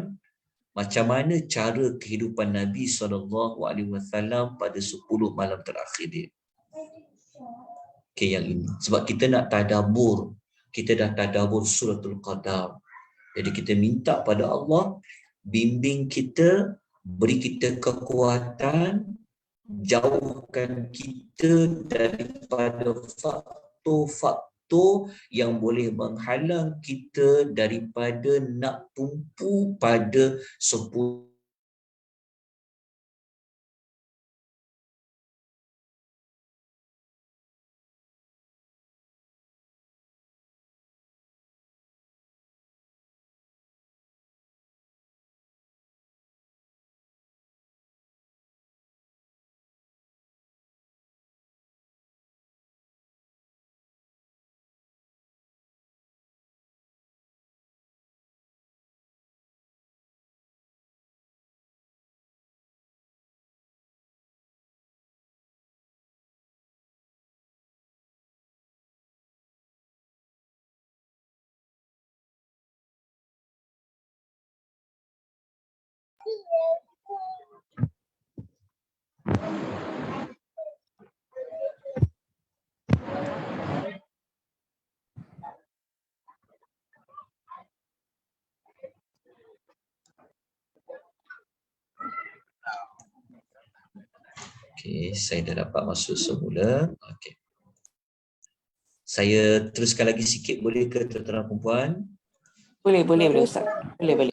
macam mana cara kehidupan Nabi SAW pada 10 malam terakhir dia. Okay, yang ini. Sebab kita nak tadabbur. Kita dah tadabbur suratul Qadar. Jadi kita minta pada Allah bimbing kita beri kita kekuatan, jauhkan kita daripada faktor-faktor yang boleh menghalang kita daripada nak tumpu pada 10. Okey, saya dah dapat masuk semula. Okey. Saya teruskan lagi sikit boleh ke tuan-tuan perempuan? Boleh Ustaz. Boleh.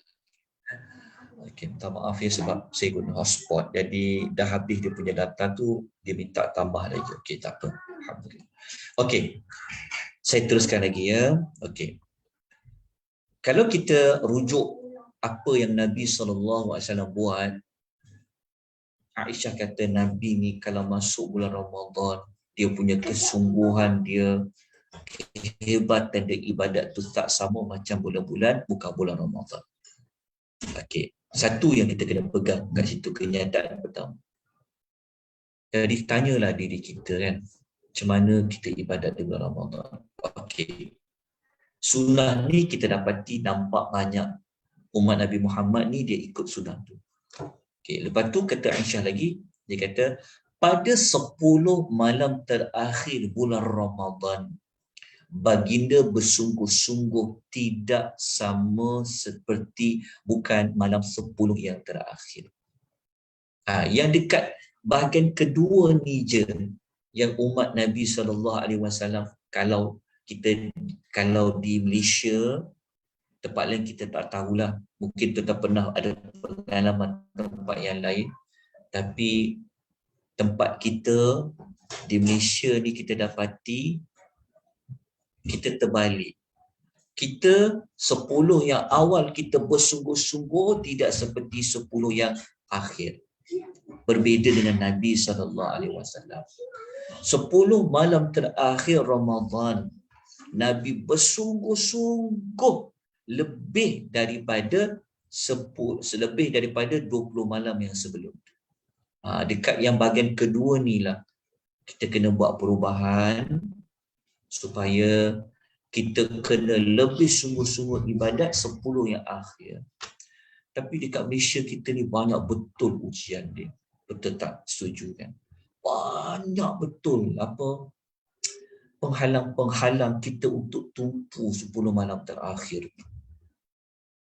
Okey, minta maaf ya sebab saya guna hotspot. Jadi dah habis dia punya data tu, dia minta tambah lagi. Okey, tak apa. Alhamdulillah. Okey. Saya teruskan lagi ya. Okey. Kalau kita rujuk apa yang Nabi SAW buat, Aisyah kata Nabi ni kalau masuk bulan Ramadan, dia punya kesungguhan dia, kehebatan dia ibadat tu tak sama macam bulan-bulan bukan bulan Ramadan. Okey, satu yang kita kena pegang kat situ kenyataan pertama. Jadi tanyalah diri kita kan, macam mana kita ibadat di bulan Ramadan. Okey. Sunnah ni kita dapati nampak banyak umat Nabi Muhammad ni dia ikut sunnah tu. Okey, lepas tu kata Aisyah lagi, dia kata pada 10 malam terakhir bulan Ramadan, baginda bersungguh-sungguh tidak sama seperti bukan malam 10 yang terakhir. Yang dekat bahagian kedua ni je yang umat Nabi SAW, kalau di Malaysia, tempat lain kita tak tahulah, mungkin kita pernah ada pengalaman tempat yang lain, tapi tempat kita di Malaysia ni kita dapati kita terbalik. Kita 10 yang awal kita bersungguh-sungguh tidak seperti 10 yang akhir. Berbeza dengan Nabi SAW. 10 malam terakhir Ramadan, Nabi bersungguh-sungguh lebih daripada 20 malam yang sebelum. Dekat yang bahagian kedua ni lah kita kena buat perubahan supaya kita kena lebih sungguh-sungguh ibadat 10 yang akhir. Tapi dekat Malaysia kita ni banyak betul ujian dia. Betul tak? Setuju kan? Banyak betul penghalang-penghalang kita untuk tumpu 10 malam terakhir.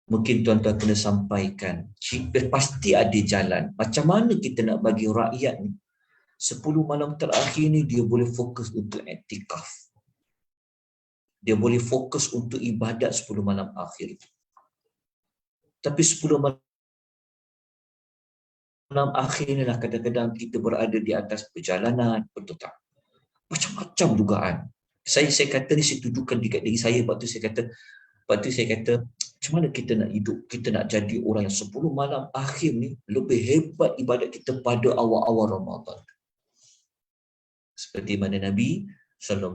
Mungkin tuan-tuan kena sampaikan, pasti ada jalan. Macam mana kita nak bagi rakyat ni 10 malam terakhir ni dia boleh fokus untuk i'tikaf. Dia boleh fokus untuk ibadat 10 malam akhir itu. Tapi 10 malam akhir ni lah kadang-kadang kita berada di atas perjalanan, betul tak? Macam-macam dugaan. Saya kata ni saya tujukan dekat diri saya, lepas tu saya kata macam mana kita nak hidup, kita nak jadi orang yang 10 malam akhir ni lebih hebat ibadat kita pada awal-awal Ramadan. Seperti mana Nabi SAW.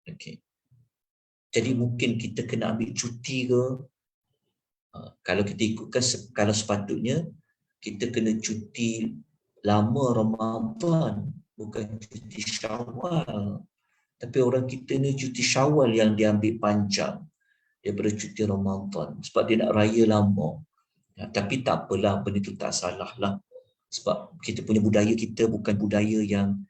Okey. Jadi mungkin kita kena ambil cuti ke? Kalau kita ikutkan, kalau sepatutnya kita kena cuti lama Ramadan, bukan cuti Syawal. Tapi orang kita ni cuti Syawal yang diambil panjang daripada cuti Ramadan sebab dia nak raya lama. Tapi tak apalah, benda itu tak salah lah. Sebab kita punya budaya kita bukan budaya yang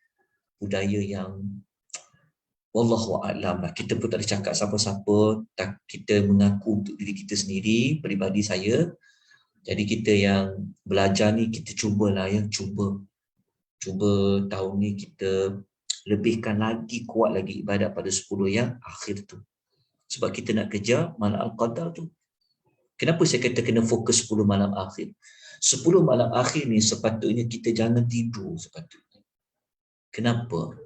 Wallahu a'lam lah. Kita pun tak ada cakap siapa-siapa. Kita mengaku untuk diri kita sendiri, peribadi saya. Jadi kita yang belajar ni, kita cubalah ya, cuba tahun ni kita lebihkan lagi, kuat lagi ibadat pada 10 yang akhir tu. Sebab kita nak kejar malam Al-Qadar tu. Kenapa saya kata kena fokus 10 malam akhir? 10 malam akhir ni sepatutnya kita jangan tidur sepatutnya. Kenapa?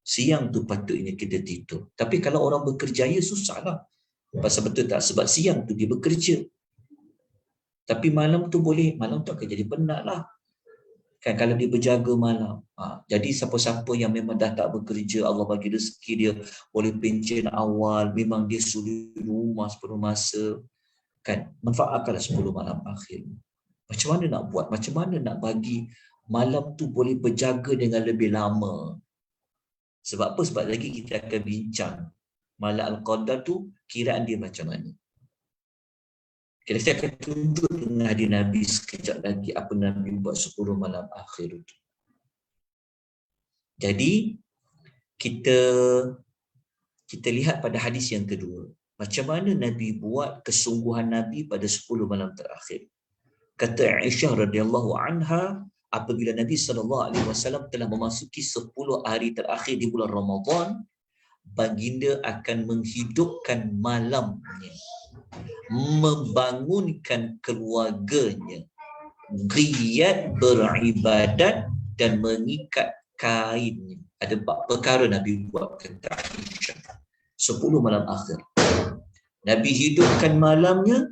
Siang tu patutnya kita tidur. Tapi kalau orang berkerjaya susahlah. Pasal betul tak? Sebab siang tu dia bekerja. Tapi malam tu boleh, malam tu akan jadi penat lah. Kan kalau dia berjaga malam. Jadi siapa-siapa yang memang dah tak bekerja, Allah bagi rezeki dia, boleh pencen awal, memang dia suri rumah sepenuh masa. Kan, manfaatkanlah 10 malam akhir. Macam mana nak buat? Macam mana nak bagi malam tu boleh berjaga dengan lebih lama? Sebab apa? Sebab lagi kita akan bincang malam Al-Qadar tu kiraan dia macam mana. Kita akan tunjuk dengan hadis Nabi sekejap lagi apa Nabi buat 10 malam akhir itu. Jadi kita lihat pada hadis yang kedua. Macam mana Nabi buat kesungguhan Nabi pada 10 malam terakhir. Kata Aisyah radhiyallahu anha, apabila Nabi SAW telah memasuki 10 hari terakhir di bulan Ramadan, baginda akan menghidupkan malamnya, membangunkan keluarganya, giyat beribadat dan mengikat kainnya. Ada 4 perkara Nabi buat, kata Aisyah. 10 malam akhir. Nabi hidupkan malamnya,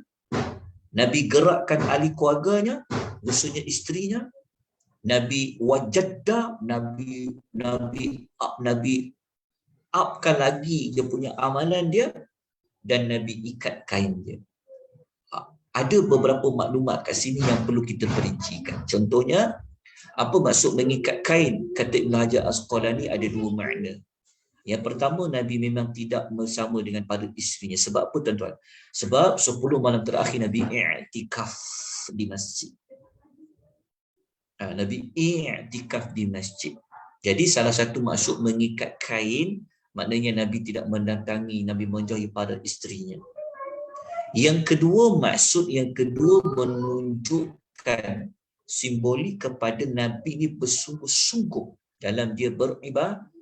Nabi gerakkan ahli keluarganya, khususnya isterinya, Nabi wajadda, Nabi upkan lagi dia punya amalan dia, dan Nabi ikat kain dia. Ada beberapa maklumat kat sini yang perlu kita perincikan. Contohnya, apa maksud mengikat kain? Kata Ibn Hajar Asqalani ada 2 makna. Yang pertama, Nabi memang tidak bersama dengan para isterinya. Sebab apa tuan-tuan? Sebab 10 malam terakhir Nabi i'tikaf di masjid. Nabi i'tikaf di masjid. Jadi salah satu maksud mengikat kain, maknanya Nabi tidak mendatangi, Nabi menjauhi para isterinya. Yang kedua, maksud yang kedua menunjukkan simbolik kepada Nabi ini bersungguh-sungguh dalam dia beribadat.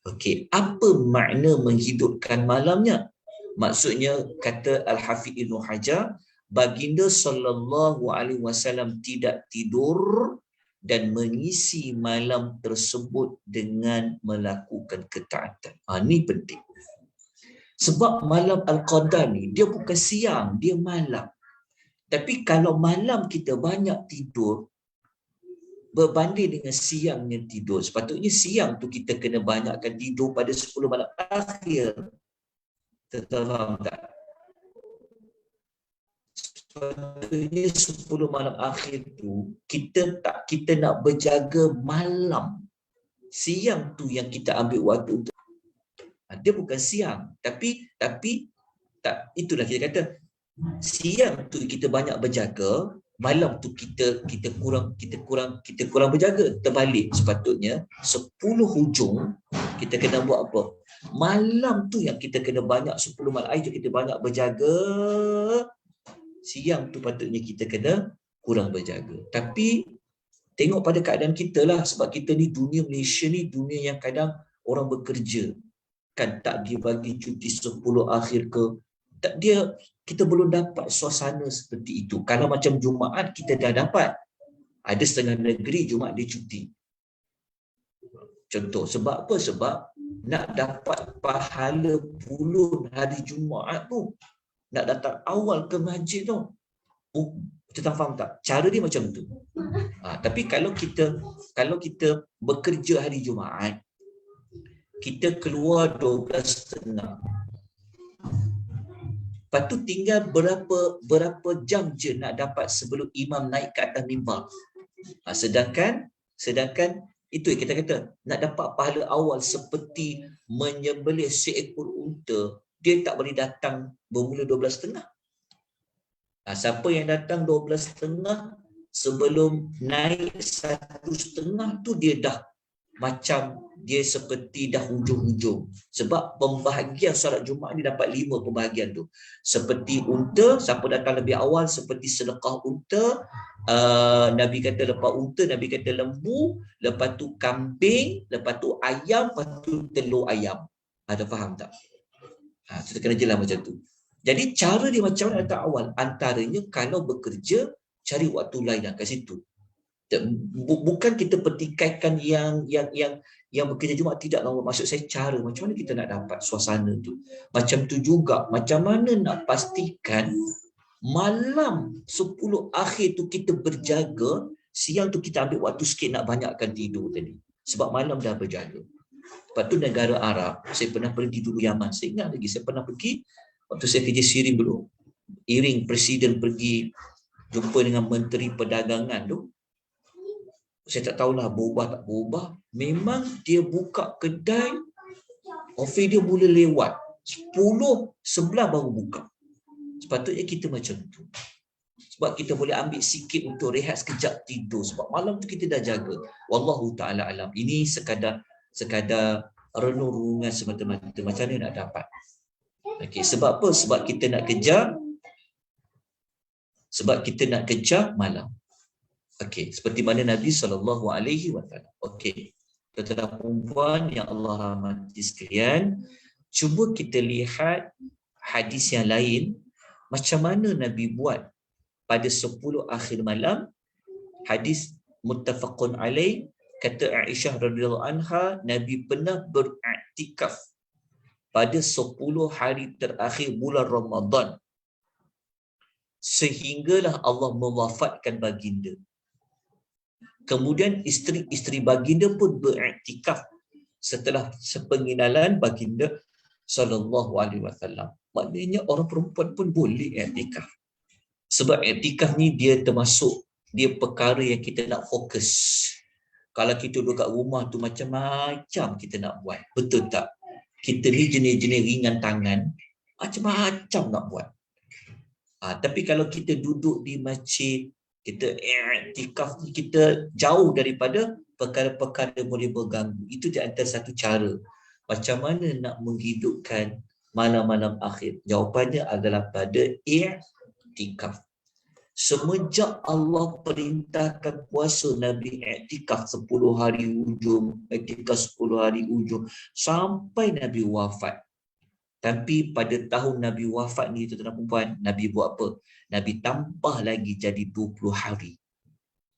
Okey, apa makna menghidupkan malamnya? Maksudnya, kata Al-Hafidh Ibn Hajar, baginda sallallahu alaihi wasallam tidak tidur dan mengisi malam tersebut dengan melakukan ketaatan. Ini penting. Sebab malam Al-Qadar ni dia bukan siang, dia malam. Tapi kalau malam kita banyak tidur berbanding dengan siangnya tidur, sepatutnya siang tu kita kena banyakkan tidur pada 10 malam akhir. Faham tak? Sepatutnya 10 malam akhir tu kita nak berjaga malam. Siang tu yang kita ambil waktu untuk. Dia bukan siang, tapi tak, itulah kita kata siang tu kita banyak berjaga, malam tu kita kurang berjaga. Terbalik, sepatutnya 10 hujung kita kena buat apa? Malam tu yang kita kena banyak, 10 malam itu kita banyak berjaga. Siang tu patutnya kita kena kurang berjaga. Tapi tengok pada keadaan kita lah, sebab kita ni dunia Malaysia ni dunia yang kadang orang bekerja. Kan tak dia bagi cuti 10 akhir ke, tak dia, kita belum dapat suasana seperti itu. Kalau macam Jumaat kita dah dapat. Ada setengah negeri Jumaat dia cuti. Contoh, sebab apa? Sebab nak dapat pahala pulun hari Jumaat tu, nak datang awal ke masjid tu. Kita faham tak? Cara dia macam tu. Tapi kalau kita bekerja hari Jumaat, kita keluar 12.30. Lepas tu tinggal berapa jam je nak dapat sebelum imam naik ke atas mimbar. Sedangkan itu yang kita kata, nak dapat pahala awal seperti menyembelih seekor unta, dia tak boleh datang bermula 12.30. Siapa yang datang 12.30 sebelum naik 1.30 tu dia dah macam dia seperti dah hujung-hujung. Sebab pembahagian solat Jumaat ni dapat 5 pembahagian tu. Seperti unta, siapa datang lebih awal seperti sedekah unta. Nabi kata lepas unta, Nabi kata lembu, lepas tu kambing, lepas tu ayam, lepas tu telur ayam. Ada faham tak? Kita kena jelas macam tu. Jadi cara dia macam mana datang awal? Antaranya kalau bekerja, cari waktu lain kat situ. Bukan kita pertikaikan yang bekerja Jumaat, tidak. Maksud saya cara macam mana kita nak dapat suasana tu. Macam tu juga, macam mana nak pastikan malam 10 akhir tu kita berjaga, siang tu kita ambil waktu sikit nak banyakkan tidur tadi. Sebab malam dah berjaga. Lepas tu negara Arab, saya pernah pergi dulu Yaman. Saya ingat lagi, saya pernah pergi waktu saya kerja Sirim dulu. Iring Presiden pergi jumpa dengan Menteri Perdagangan tu. Saya tak tahulah berubah tak berubah. Memang dia buka kedai, ofis dia mula lewat. 10, 11 baru buka. Sepatutnya kita macam tu. Sebab kita boleh ambil sikit untuk rehat sekejap tidur. Sebab malam tu kita dah jaga. Wallahu ta'ala alam. Ini sekadar renung-renungan semata-mata. Macam mana nak dapat? Okey, sebab apa? Sebab kita nak kejar malam. Okey, seperti mana Nabi SAW. Okey, tuan-tuan perempuan yang Allah rahmati sekalian, cuba kita lihat hadis yang lain. Macam mana Nabi buat pada 10 akhir malam. Hadis muttafaqun alaih. Kata Aisyah radhiyallahu anha, Nabi pernah beriktikaf pada 10 hari terakhir bulan Ramadan. Sehinggalah Allah mewafatkan baginda. Kemudian isteri-isteri baginda pun beriktikaf setelah sepenginalan baginda sallallahu alaihi wasallam. Maknanya orang perempuan pun boleh iktikaf. Sebab iktikaf ni dia termasuk dia perkara yang kita nak fokus. Kalau kita duduk kat rumah tu macam-macam kita nak buat. Betul tak? Kita ni jenis-jenis ringan tangan, macam-macam nak buat. Tapi kalau kita duduk di masjid, kita i'tikaf, kita jauh daripada perkara-perkara boleh berganggu. Itu di antara satu cara. Macam mana nak menghidupkan malam-malam akhir? Jawapannya adalah pada i'tikaf. Semenjak Allah perintahkan puasa, Nabi i'tikaf 10 hari hujung, i'tikaf 10 hari hujung sampai Nabi wafat. Tapi pada tahun Nabi wafat ni, tuan-tuan perempuan, Nabi buat apa? Nabi tambah lagi jadi 20 hari.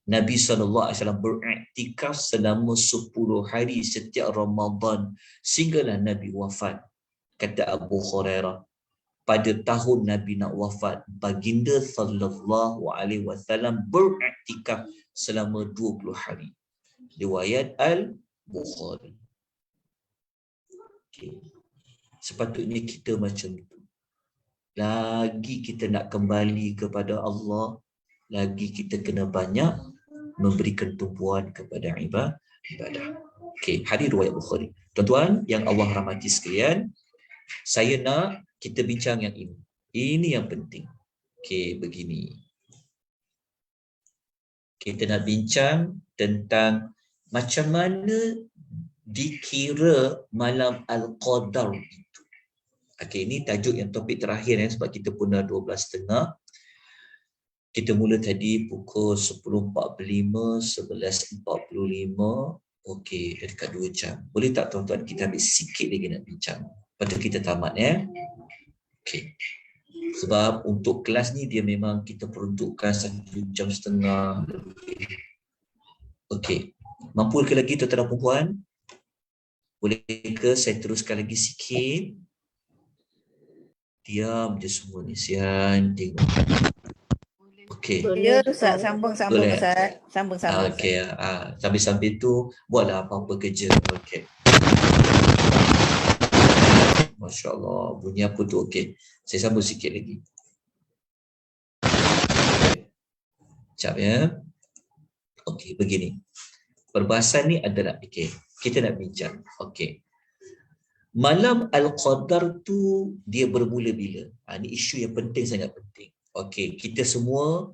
Nabi SAW beriktikaf selama 10 hari setiap Ramadan sehinggalah Nabi wafat. Kata Abu Hurairah, pada tahun Nabi nak wafat, baginda sallallahu alaihi wasallam beriktikaf selama 20 hari. Riwayat Al-Bukhari. Okay. Sepatutnya kita macam itu. Lagi kita nak kembali kepada Allah, lagi kita kena banyak memberikan tumpuan kepada ibadah. Okey, hadis riwayat Bukhari. Tuan-tuan yang Allah rahmati sekalian, saya nak kita bincang yang ini. Ini yang penting. Okey, begini. Kita nak bincang tentang macam mana dikira malam Al-Qadar itu. Okey, ini tajuk yang topik terakhir sebab kita pun dah 12.30. Kita mula tadi pukul 10.45, 11.45. Okey, dekat 2 jam. Boleh tak tuan-tuan kita ambil sikit lagi nak bincang? Lepas tu kita tamat ya. Okey. Sebab untuk kelas ni dia memang kita peruntukkan 1.5 jam. Okey. Mampu ke lagi tuan-tuan dan puan? Boleh ke saya teruskan lagi sikit? Diam je semua ni. Sian tengok. Okey. Ya, Ustaz, sambung Ustaz. Sambung. Okey. Sambil-sambil tu buatlah apa-apa kerja. Okey. Masya Allah, bunyi apa tu? Okey, saya sambung sikit lagi. Sekejap ya. Okey, begini. Perbahasan ni adalah, okey, kita nak bincang. Okey. Malam Al-Qadar tu dia bermula bila? Ini isu yang penting, sangat penting. Okey, kita semua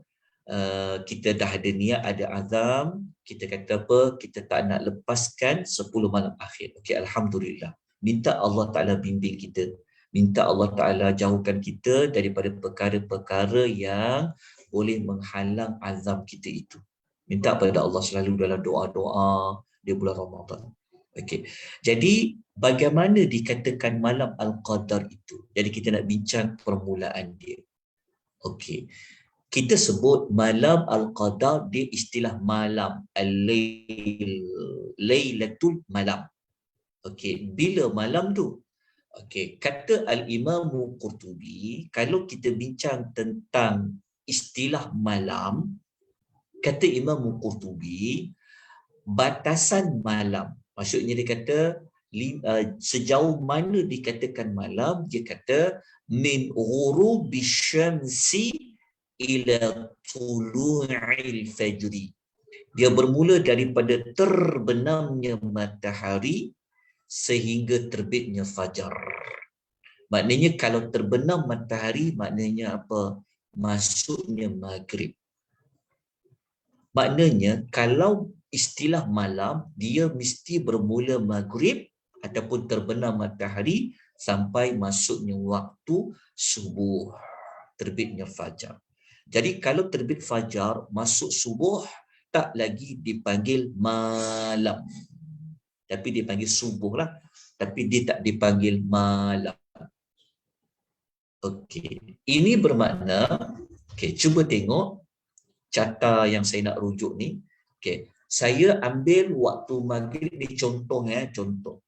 kita dah ada niat, ada azam, kita kata apa? Kita tak nak lepaskan 10 malam akhir. Okey, alhamdulillah. Minta Allah Taala bimbing kita. Minta Allah Taala jauhkan kita daripada perkara-perkara yang boleh menghalang azam kita itu. Minta pada Allah selalu dalam doa-doa di bulan Ramadan. Okey. Jadi bagaimana dikatakan malam Al-Qadar itu? Jadi kita nak bincang permulaan dia. Okey. Kita sebut malam Al-Qadar, dia istilah malam, Al-Lail, Lailatul Malam. Okey, bila malam tu? Okey, kata Al-Imam Qurtubi, kalau kita bincang tentang istilah malam, kata Imam Qurtubi, batasan malam. Maksudnya dia kata sejauh mana dikatakan malam, dia kata min ghurubi syamsi ila tulu'il fajri. Dia bermula daripada terbenamnya matahari sehingga terbitnya fajar. Maknanya kalau terbenam matahari, maknanya apa? Masuknya maghrib. Maknanya kalau istilah malam, dia mesti bermula maghrib ataupun terbenam matahari sampai masuknya waktu subuh, terbitnya fajar. Jadi kalau terbit fajar, masuk subuh, tak lagi dipanggil malam. Tapi dipanggil subuh lah. Tapi dia tak dipanggil malam. Okey. Ini bermakna, okey, cuba tengok carta yang saya nak rujuk ni. Okey. Saya ambil waktu maghrib ni contoh contoh.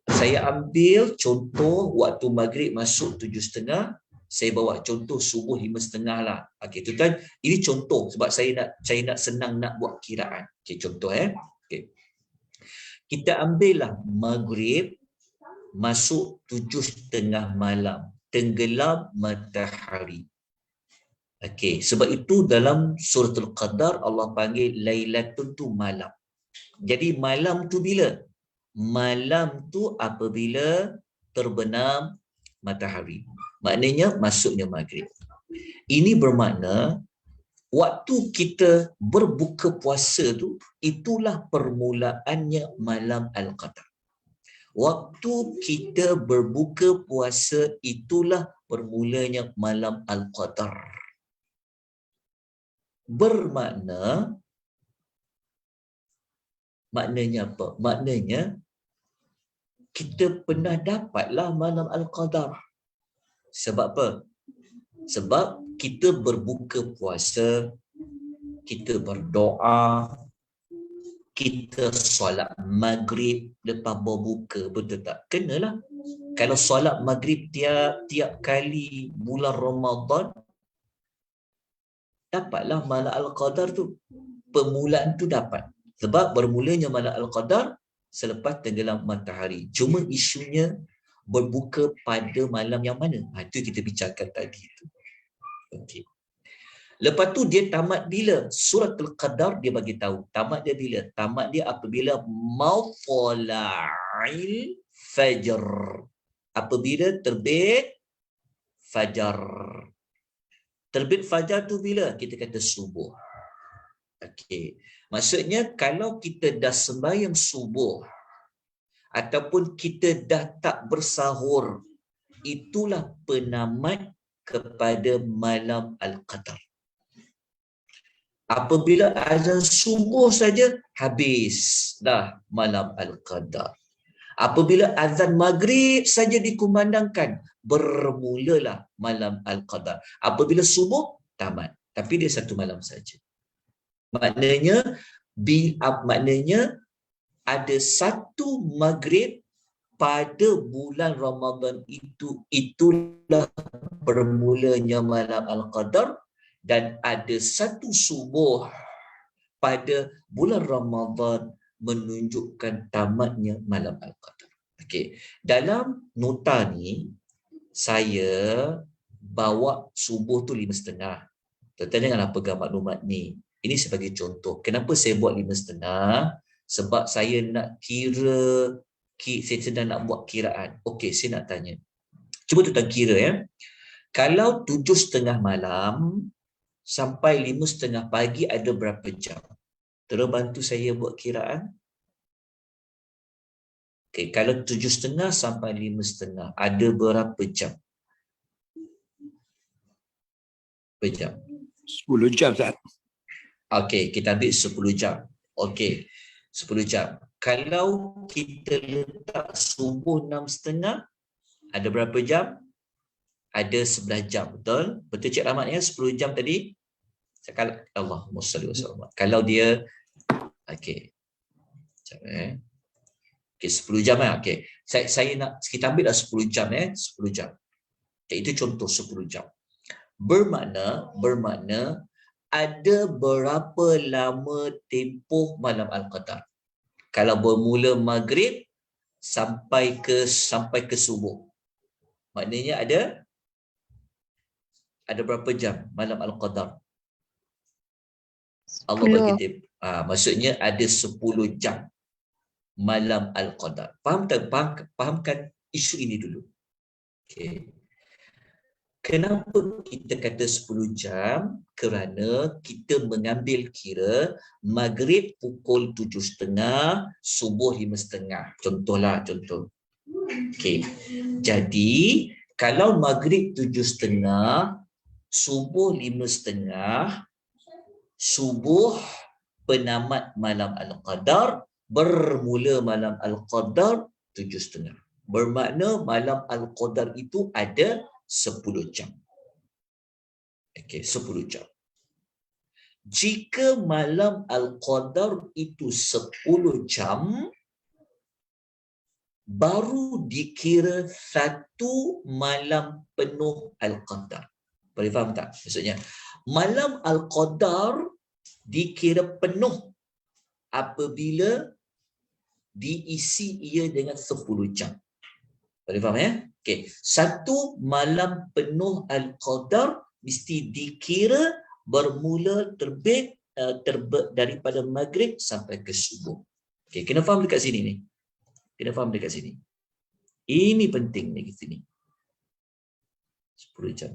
Saya ambil contoh waktu maghrib masuk 7.30. Saya bawa contoh subuh 5.30 lah. Okey, tu kan ini contoh sebab saya nak senang nak buat kiraan. Okey, contoh Okey. Kita ambillah maghrib masuk 7.30 malam, tenggelam matahari. Okey, sebab itu dalam suratul Qadar Allah panggil Lailatul tu malam. Jadi malam tu bila? Malam tu apabila terbenam matahari. Maknanya masuknya maghrib. Ini bermakna waktu kita berbuka puasa tu, itulah permulaannya malam Al-Qadar. Waktu kita berbuka puasa, itulah permulanya malam Al-Qadar. Bermakna, maknanya apa? Maknanya kita pernah dapatlah malam Al-Qadar. Sebab apa? Sebab kita berbuka puasa, kita berdoa, kita solat maghrib lepas berbuka, betul tak? Kenalah. Kalau solat maghrib tiap kali bulan Ramadan, dapatlah malam Al-Qadar tu. Permulaan tu dapat. Sebab bermulanya malam Al-Qadar selepas tenggelam matahari. Cuma isunya berbuka pada malam yang mana? Itu kita bicarakan tadi tu. Okey. Lepas tu dia tamat bila? Surat Al-Qadar dia bagi tahu. Tamat dia bila? Tamat dia apabila matla'il fajr. Apabila terbit fajar. Terbit fajar tu bila? Kita kata subuh. Okey. Maksudnya kalau kita dah sembahyang subuh ataupun kita dah tak bersahur, itulah penamat kepada malam Al-Qadar. Apabila azan subuh saja, habis dah malam Al-Qadar. Apabila azan maghrib saja dikumandangkan, bermulalah malam Al-Qadar. Apabila subuh, tamat. Tapi dia satu malam saja. Maknanya ada satu maghrib pada bulan Ramadan itu, itulah bermulanya malam Al-Qadar, dan ada satu subuh pada bulan Ramadan menunjukkan tamatnya malam Al-Qadar. Okey, dalam nota ni saya bawa subuh tu 5.30. Tuan-tuan janganlah pegang maklumat ni. Ini sebagai contoh. Kenapa saya buat 5.30? Sebab saya nak kira, saya sedang nak buat kiraan. Okey, saya nak tanya. Cuba tuan kira Kalau 7.30 malam sampai 5.30 pagi ada berapa jam? Tolong bantu saya buat kiraan. Okay, kalau 7.30 sampai 5.30, ada berapa jam? Berapa jam? 10 jam, Ustaz. Okey, kita ambil 10 jam. Okey, 10 jam. Kalau kita letak subuh 6.30, ada berapa jam? Ada 11 jam, betul? Betul Cik Rahmat ya, 10 jam tadi? Kalau Allahumma salli wa sallam. Kalau dia okey. Sekejap okey, 10 jam ya. Okey. Saya nak kita ambil dah 10 jam 10 jam. Okay, itu contoh 10 jam. Bermakna ada berapa lama tempoh malam Al-Qadar? Kalau bermula maghrib sampai ke subuh. Maknanya ada berapa jam malam Al-Qadar? Allah bagi tip. Maksudnya ada 10 jam malam Al-Qadar. Fahamkan isu ini dulu. Okey. Kenapa kita kata 10 jam? Kerana kita mengambil kira maghrib pukul 7.30, subuh 5.30. Contoh. Okey. Jadi, kalau maghrib 7.30, subuh 5.30, subuh penamat malam Al-Qadar, bermula malam Al-Qadar 7.30. Bermakna malam Al-Qadar itu ada 10 jam. Okey, 10 jam. Jika malam Al-Qadar itu 10 jam, baru dikira satu malam penuh Al-Qadar. Boleh faham tak? Maksudnya, malam Al-Qadar dikira penuh apabila diisi ia dengan 10 jam. Boleh faham ya? Okey, satu malam penuh Al-Qadar mesti dikira bermula terbit daripada maghrib sampai ke subuh. Okey, kena faham dekat sini ni. Kena faham dekat sini. Ini penting ni kat sini. 10 jam.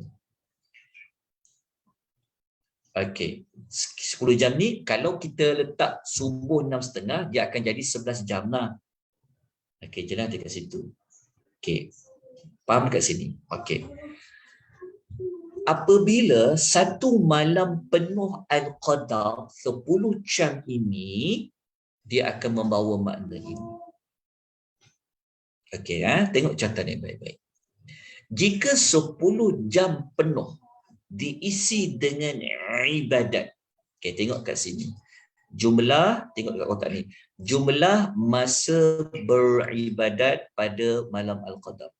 Okey, 10 jam ni kalau kita letak subuh 6.30, dia akan jadi 11 jam lah. Okey, jelas dekat situ. Okey. Faham dekat sini? Okey. Apabila satu malam penuh Al-Qadar 10 jam ini, dia akan membawa makna ini. Okey, tengok catatan yang baik-baik. Jika 10 jam penuh diisi dengan ibadat. Okey, tengok kat sini. Tengok kat kotak ni. Jumlah masa beribadat pada malam Al-Qadar.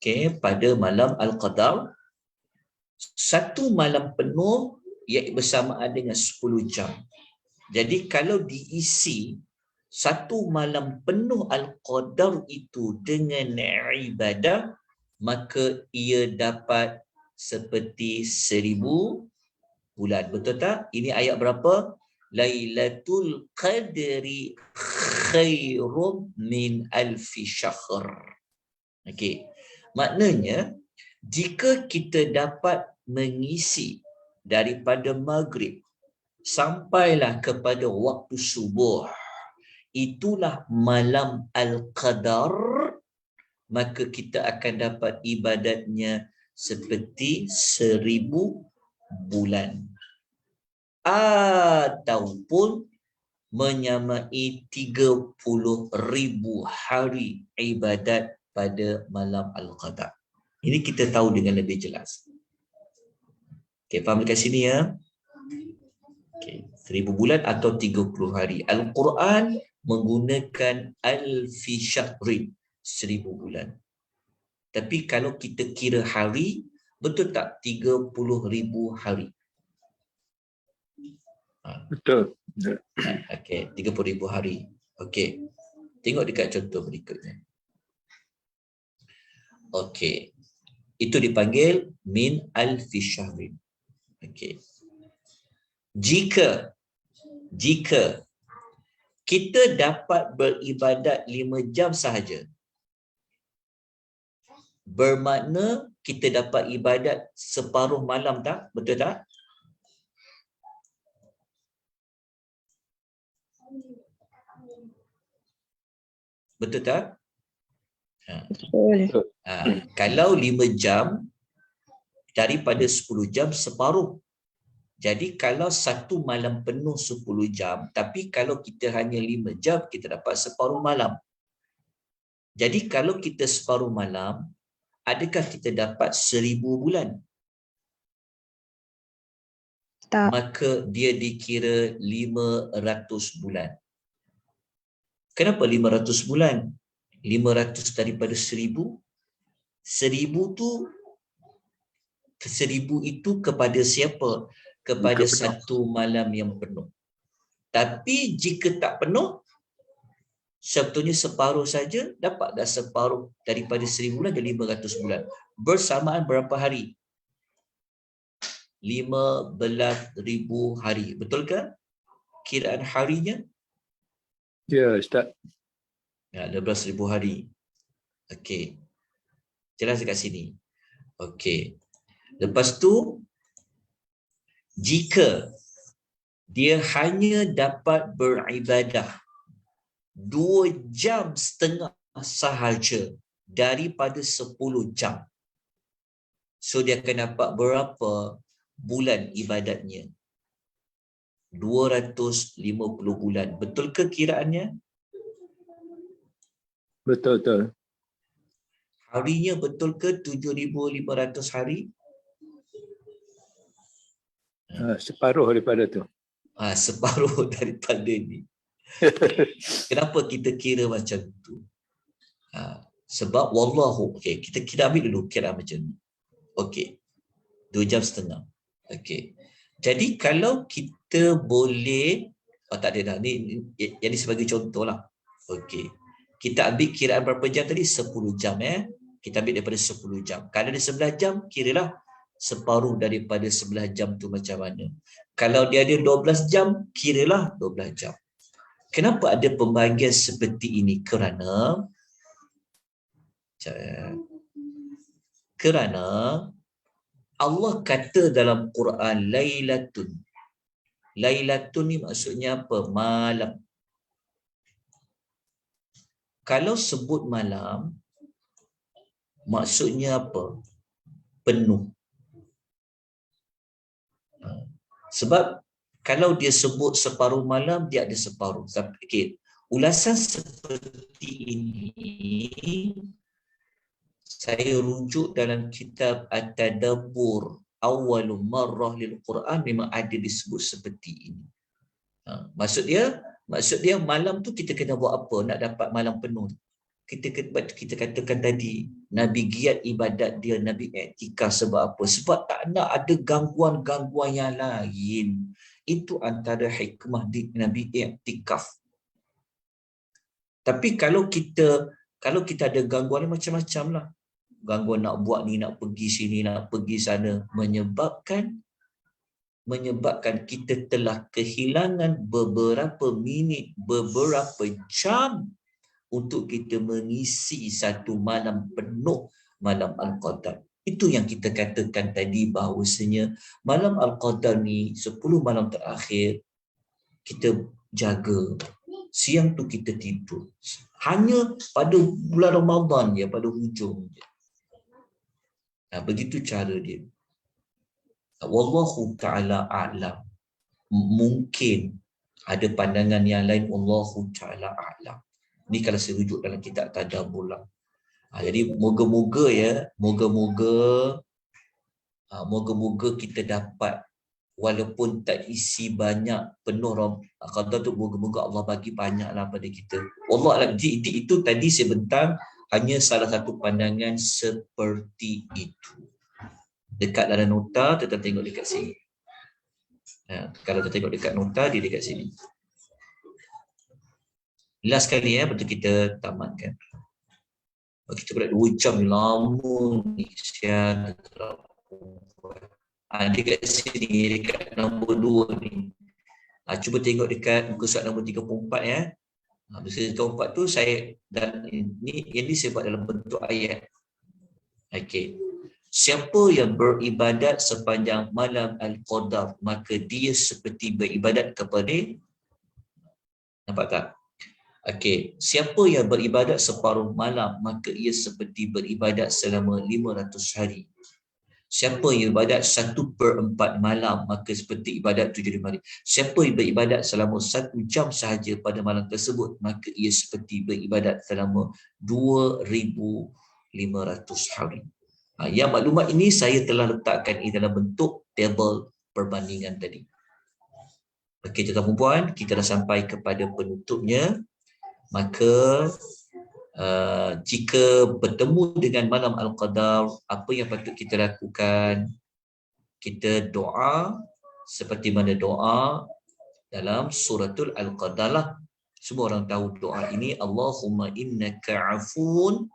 Okey, pada malam Al-Qadar, satu malam penuh iaitu bersamaan dengan 10 jam. Jadi kalau diisi satu malam penuh Al-Qadar itu dengan ibadah, maka ia dapat seperti 1000 bulan. Betul tak? Ini ayat berapa? Lailatul Qadri khairum min alfi syahr. Okey. Maknanya, jika kita dapat mengisi daripada maghrib sampailah kepada waktu subuh, itulah malam Al-Qadar, maka kita akan dapat ibadatnya seperti 1000 bulan. Ataupun menyamai 30,000 hari ibadat pada malam Al-Qadar. Ini kita tahu dengan lebih jelas. Okey, faham dekat sini ya? Okey, 1000 bulan atau 30 hari. Al-Quran menggunakan alfi syahrin, 1000 bulan. Tapi kalau kita kira hari, betul tak 30,000 hari? Betul. Okey, 30,000 hari. Okey. Tengok dekat contoh berikutnya. Okey. Itu dipanggil min alfi syahrin. Okey. Jika kita dapat beribadat 5 jam sahaja, Bermakna kita dapat ibadat separuh malam tak? Betul tak? Betul tak? Betul. Kalau 5 jam daripada 10 jam separuh. Jadi kalau satu malam penuh 10 jam, tapi kalau kita hanya 5 jam, kita dapat separuh malam. Jadi kalau kita separuh malam, adakah kita dapat 1000 bulan? Tak. Maka dia dikira 500 bulan. Kenapa 500 bulan? 500 daripada 1000. 1000 tu 1000 itu kepada siapa? Kepada satu malam yang penuh. Tapi jika tak penuh, sebetulnya separuh saja, dapat dah separuh daripada 1000 bulan jadi 500 bulan. Bersamaan berapa hari? 15,000 hari. Betul ke? Kiraan harinya? Ya, Ustaz. Ya, 15,000 hari. Okey. Jelas dekat sini. Okey. Lepas tu, jika dia hanya dapat beribadah 2 jam setengah sahaja daripada 10 jam. So dia akan dapat berapa bulan ibadatnya? 250 bulan. Betul ke kiraannya? Betul. Harinya betul ke 7,500 hari? Separuh daripada tu. Separuh daripada ni. Kenapa kita kira macam tu? Sebab wallahu, okey, kita ambil dulu kira macam ni. Okey. 2 jam setengah. Okey. Jadi kalau kita boleh, tak ada dah. Ni yang ni sebagai contoh lah. Okey. Kita ambil kiraan berapa jam tadi? 10 jam Kita ambil daripada 10 jam. Kalau ada 11 jam, kiralah separuh daripada 11 jam tu macam mana. Kalau dia ada 12 jam, kiralah 12 jam. Kenapa ada pembahagian seperti ini? Kerana Allah kata dalam Quran Lailatun. Lailatun ni maksudnya apa? Malam. Kalau sebut malam, maksudnya apa? Penuh. Sebab kalau dia sebut separuh malam, dia ada separuh. Okay. Ulasan seperti ini saya rujuk dalam kitab At-Tadabbur Awwalu Marrah lil Quran, memang ada disebut seperti ini. Maksud dia malam tu kita kena buat apa nak dapat malam penuh? Kita katakan tadi, Nabi giat ibadat dia, Nabi iktikaf sebab apa? Sebab tak nak ada gangguan-gangguan yang lain. Itu antara hikmah di Nabi iktikaf. Tapi kalau kita ada gangguan macam-macam lah. Gangguan nak buat ni, nak pergi sini, nak pergi sana, menyebabkan kita telah kehilangan beberapa minit, beberapa jam untuk kita mengisi satu malam penuh, malam Al-Qadar. Itu yang kita katakan tadi bahawasanya malam Al-Qadar ni 10 malam terakhir kita jaga. Siang tu kita tidur. Hanya pada bulan Ramadan je, pada hujung je. Begitu cara dia. Wallahu ta'ala a'lam. Mungkin ada pandangan yang lain, wallahu ta'ala a'lam. Ni kalau saya rujuk dalam kitab Tadabbur lah. Jadi moga-moga kita dapat, walaupun tak isi banyak penuh Qadar tu, moga-moga Allah bagi banyaklah pada kita. Allah alam. Itu tadi saya bentang hanya salah satu pandangan seperti itu. Dekat dalam nota, kita tengok dekat sini. Kalau kita tengok dekat nota, dia dekat sini. Last kali betul kita tamatkan. Kita buat 2 jam ni, lama ni. Dekat sini, dekat nombor 2 ni. Cuba tengok dekat muka surat nombor 34 Muka 34 tu saya, dan ini saya buat dalam bentuk ayat. Okey. Siapa yang beribadat sepanjang malam Al-Qadar, maka dia seperti beribadat kepada, nampak tak? Okey, siapa yang beribadat separuh malam, maka ia seperti beribadat selama 500 hari. Siapa yang beribadat 1/4 malam, maka seperti ibadat 75 hari. Siapa yang beribadat selama 1 jam sahaja pada malam tersebut, maka ia seperti beribadat selama 2,500 hari. Yang maklumat ini saya telah letakkan ini dalam bentuk tabel perbandingan tadi. Okey, tuan-tuan dan puan, kita dah sampai kepada penutupnya. Maka jika bertemu dengan malam Al-Qadar, apa yang patut kita lakukan? Kita doa seperti mana doa dalam suratul Al-Qadar lah. Semua orang tahu doa ini, Allahumma innaka afun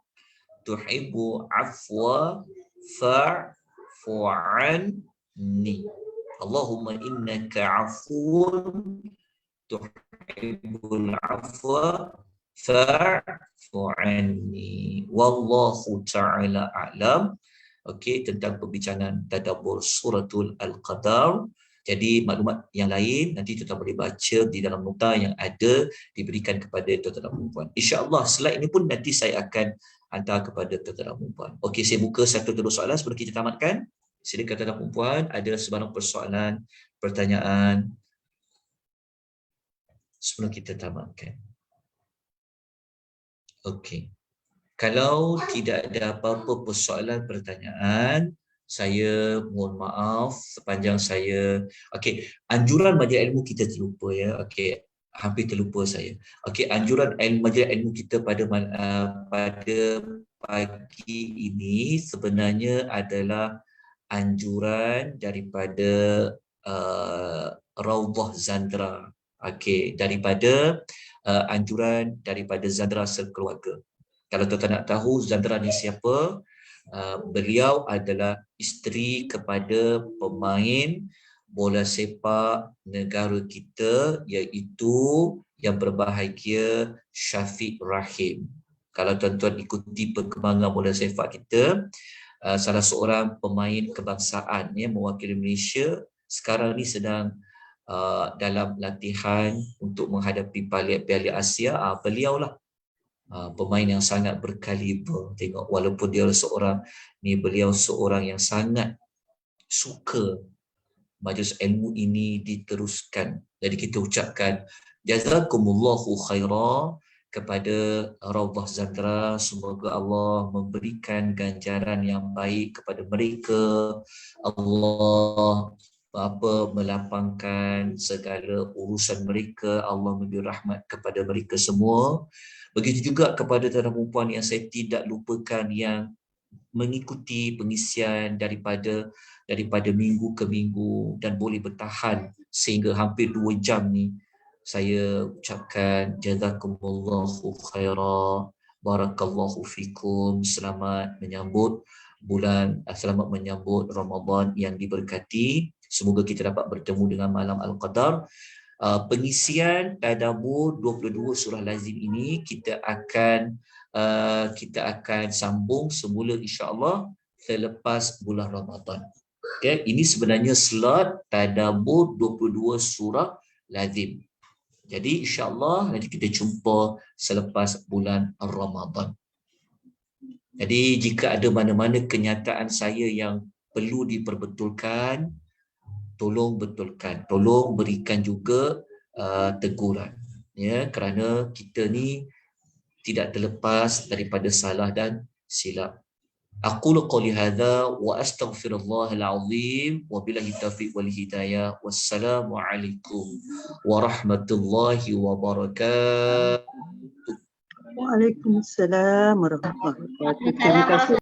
tuhibbu afwa fa'fu anni. Allahumma innaka afun tuhibbul afwa fa'fu anni. Wallahu ta'ala a'lam. Okey, tentang perbincangan tadabbur suratul Al-Qadar. Jadi maklumat yang lain nanti tuan-tuan boleh baca di dalam nota yang ada diberikan kepada tuan-tuan dan puan. InsyaAllah slide ini pun nanti saya akan hantar kepada tuan-tuan dan puan. Okey, saya buka satu dua soalan sebelum kita tamatkan. Silakan tuan-tuan dan puan, ada sebarang persoalan, pertanyaan sebelum kita tamatkan. Okey. Kalau tidak ada apa-apa persoalan, pertanyaan, saya mohon maaf sepanjang saya. Okey, anjuran majlis ilmu kita terlupa ya. Okey, hampir terlupa saya. Okey, anjuran majlis ilmu kita pada pagi ini sebenarnya adalah anjuran daripada Raudhah Zandra. Okey, daripada anjuran daripada Zandra sekeluarga. Kalau tuan-tuan nak tahu Zandra ni siapa, beliau adalah isteri kepada pemain bola sepak negara kita, iaitu yang berbahagia Syafiq Rahim. Kalau tuan-tuan ikuti perkembangan bola sepak kita, salah seorang pemain kebangsaan mewakili Malaysia sekarang ni sedang dalam latihan untuk menghadapi Piala Asia. Beliau lah pemain yang sangat berkaliber. Tengok, walaupun dia seorang ni, beliau seorang yang sangat suka majlis ilmu ini diteruskan. Jadi kita ucapkan jazakumullahu khaira kepada Raudhah Zandra. Semoga Allah memberikan ganjaran yang baik kepada mereka. Allah melapangkan segala urusan mereka. Allah memberi rahmat kepada mereka semua. Begitu juga kepada tuan-tuan dan puan yang saya tidak lupakan yang mengikuti pengisian daripada minggu ke minggu dan boleh bertahan sehingga hampir 2 jam ni. Saya ucapkan jazakumullahu khaira, barakallahu fikum. Selamat menyambut Ramadan yang diberkati. Semoga kita dapat bertemu dengan malam Al-Qadar. Pengisian tadabbur 22 surah lazim ini kita akan sambung semula insya-Allah selepas bulan Ramadan. Okay, ini sebenarnya slot tadabbur 22 surah lazim. Jadi insya-Allah nanti kita jumpa selepas bulan Ramadan. Jadi jika ada mana-mana kenyataan saya yang perlu diperbetulkan, tolong betulkan, tolong berikan juga teguran, ya, kerana kita ni tidak terlepas daripada salah dan silap. Aqulu qouli hadza wa astaghfirullahal azim wa billahi taufiq wal hidayah. Wassalamu alaikum warahmatullahi wabarakatuh. Waalaikumsalam warahmatullahi wabarakatuh. Terima kasih.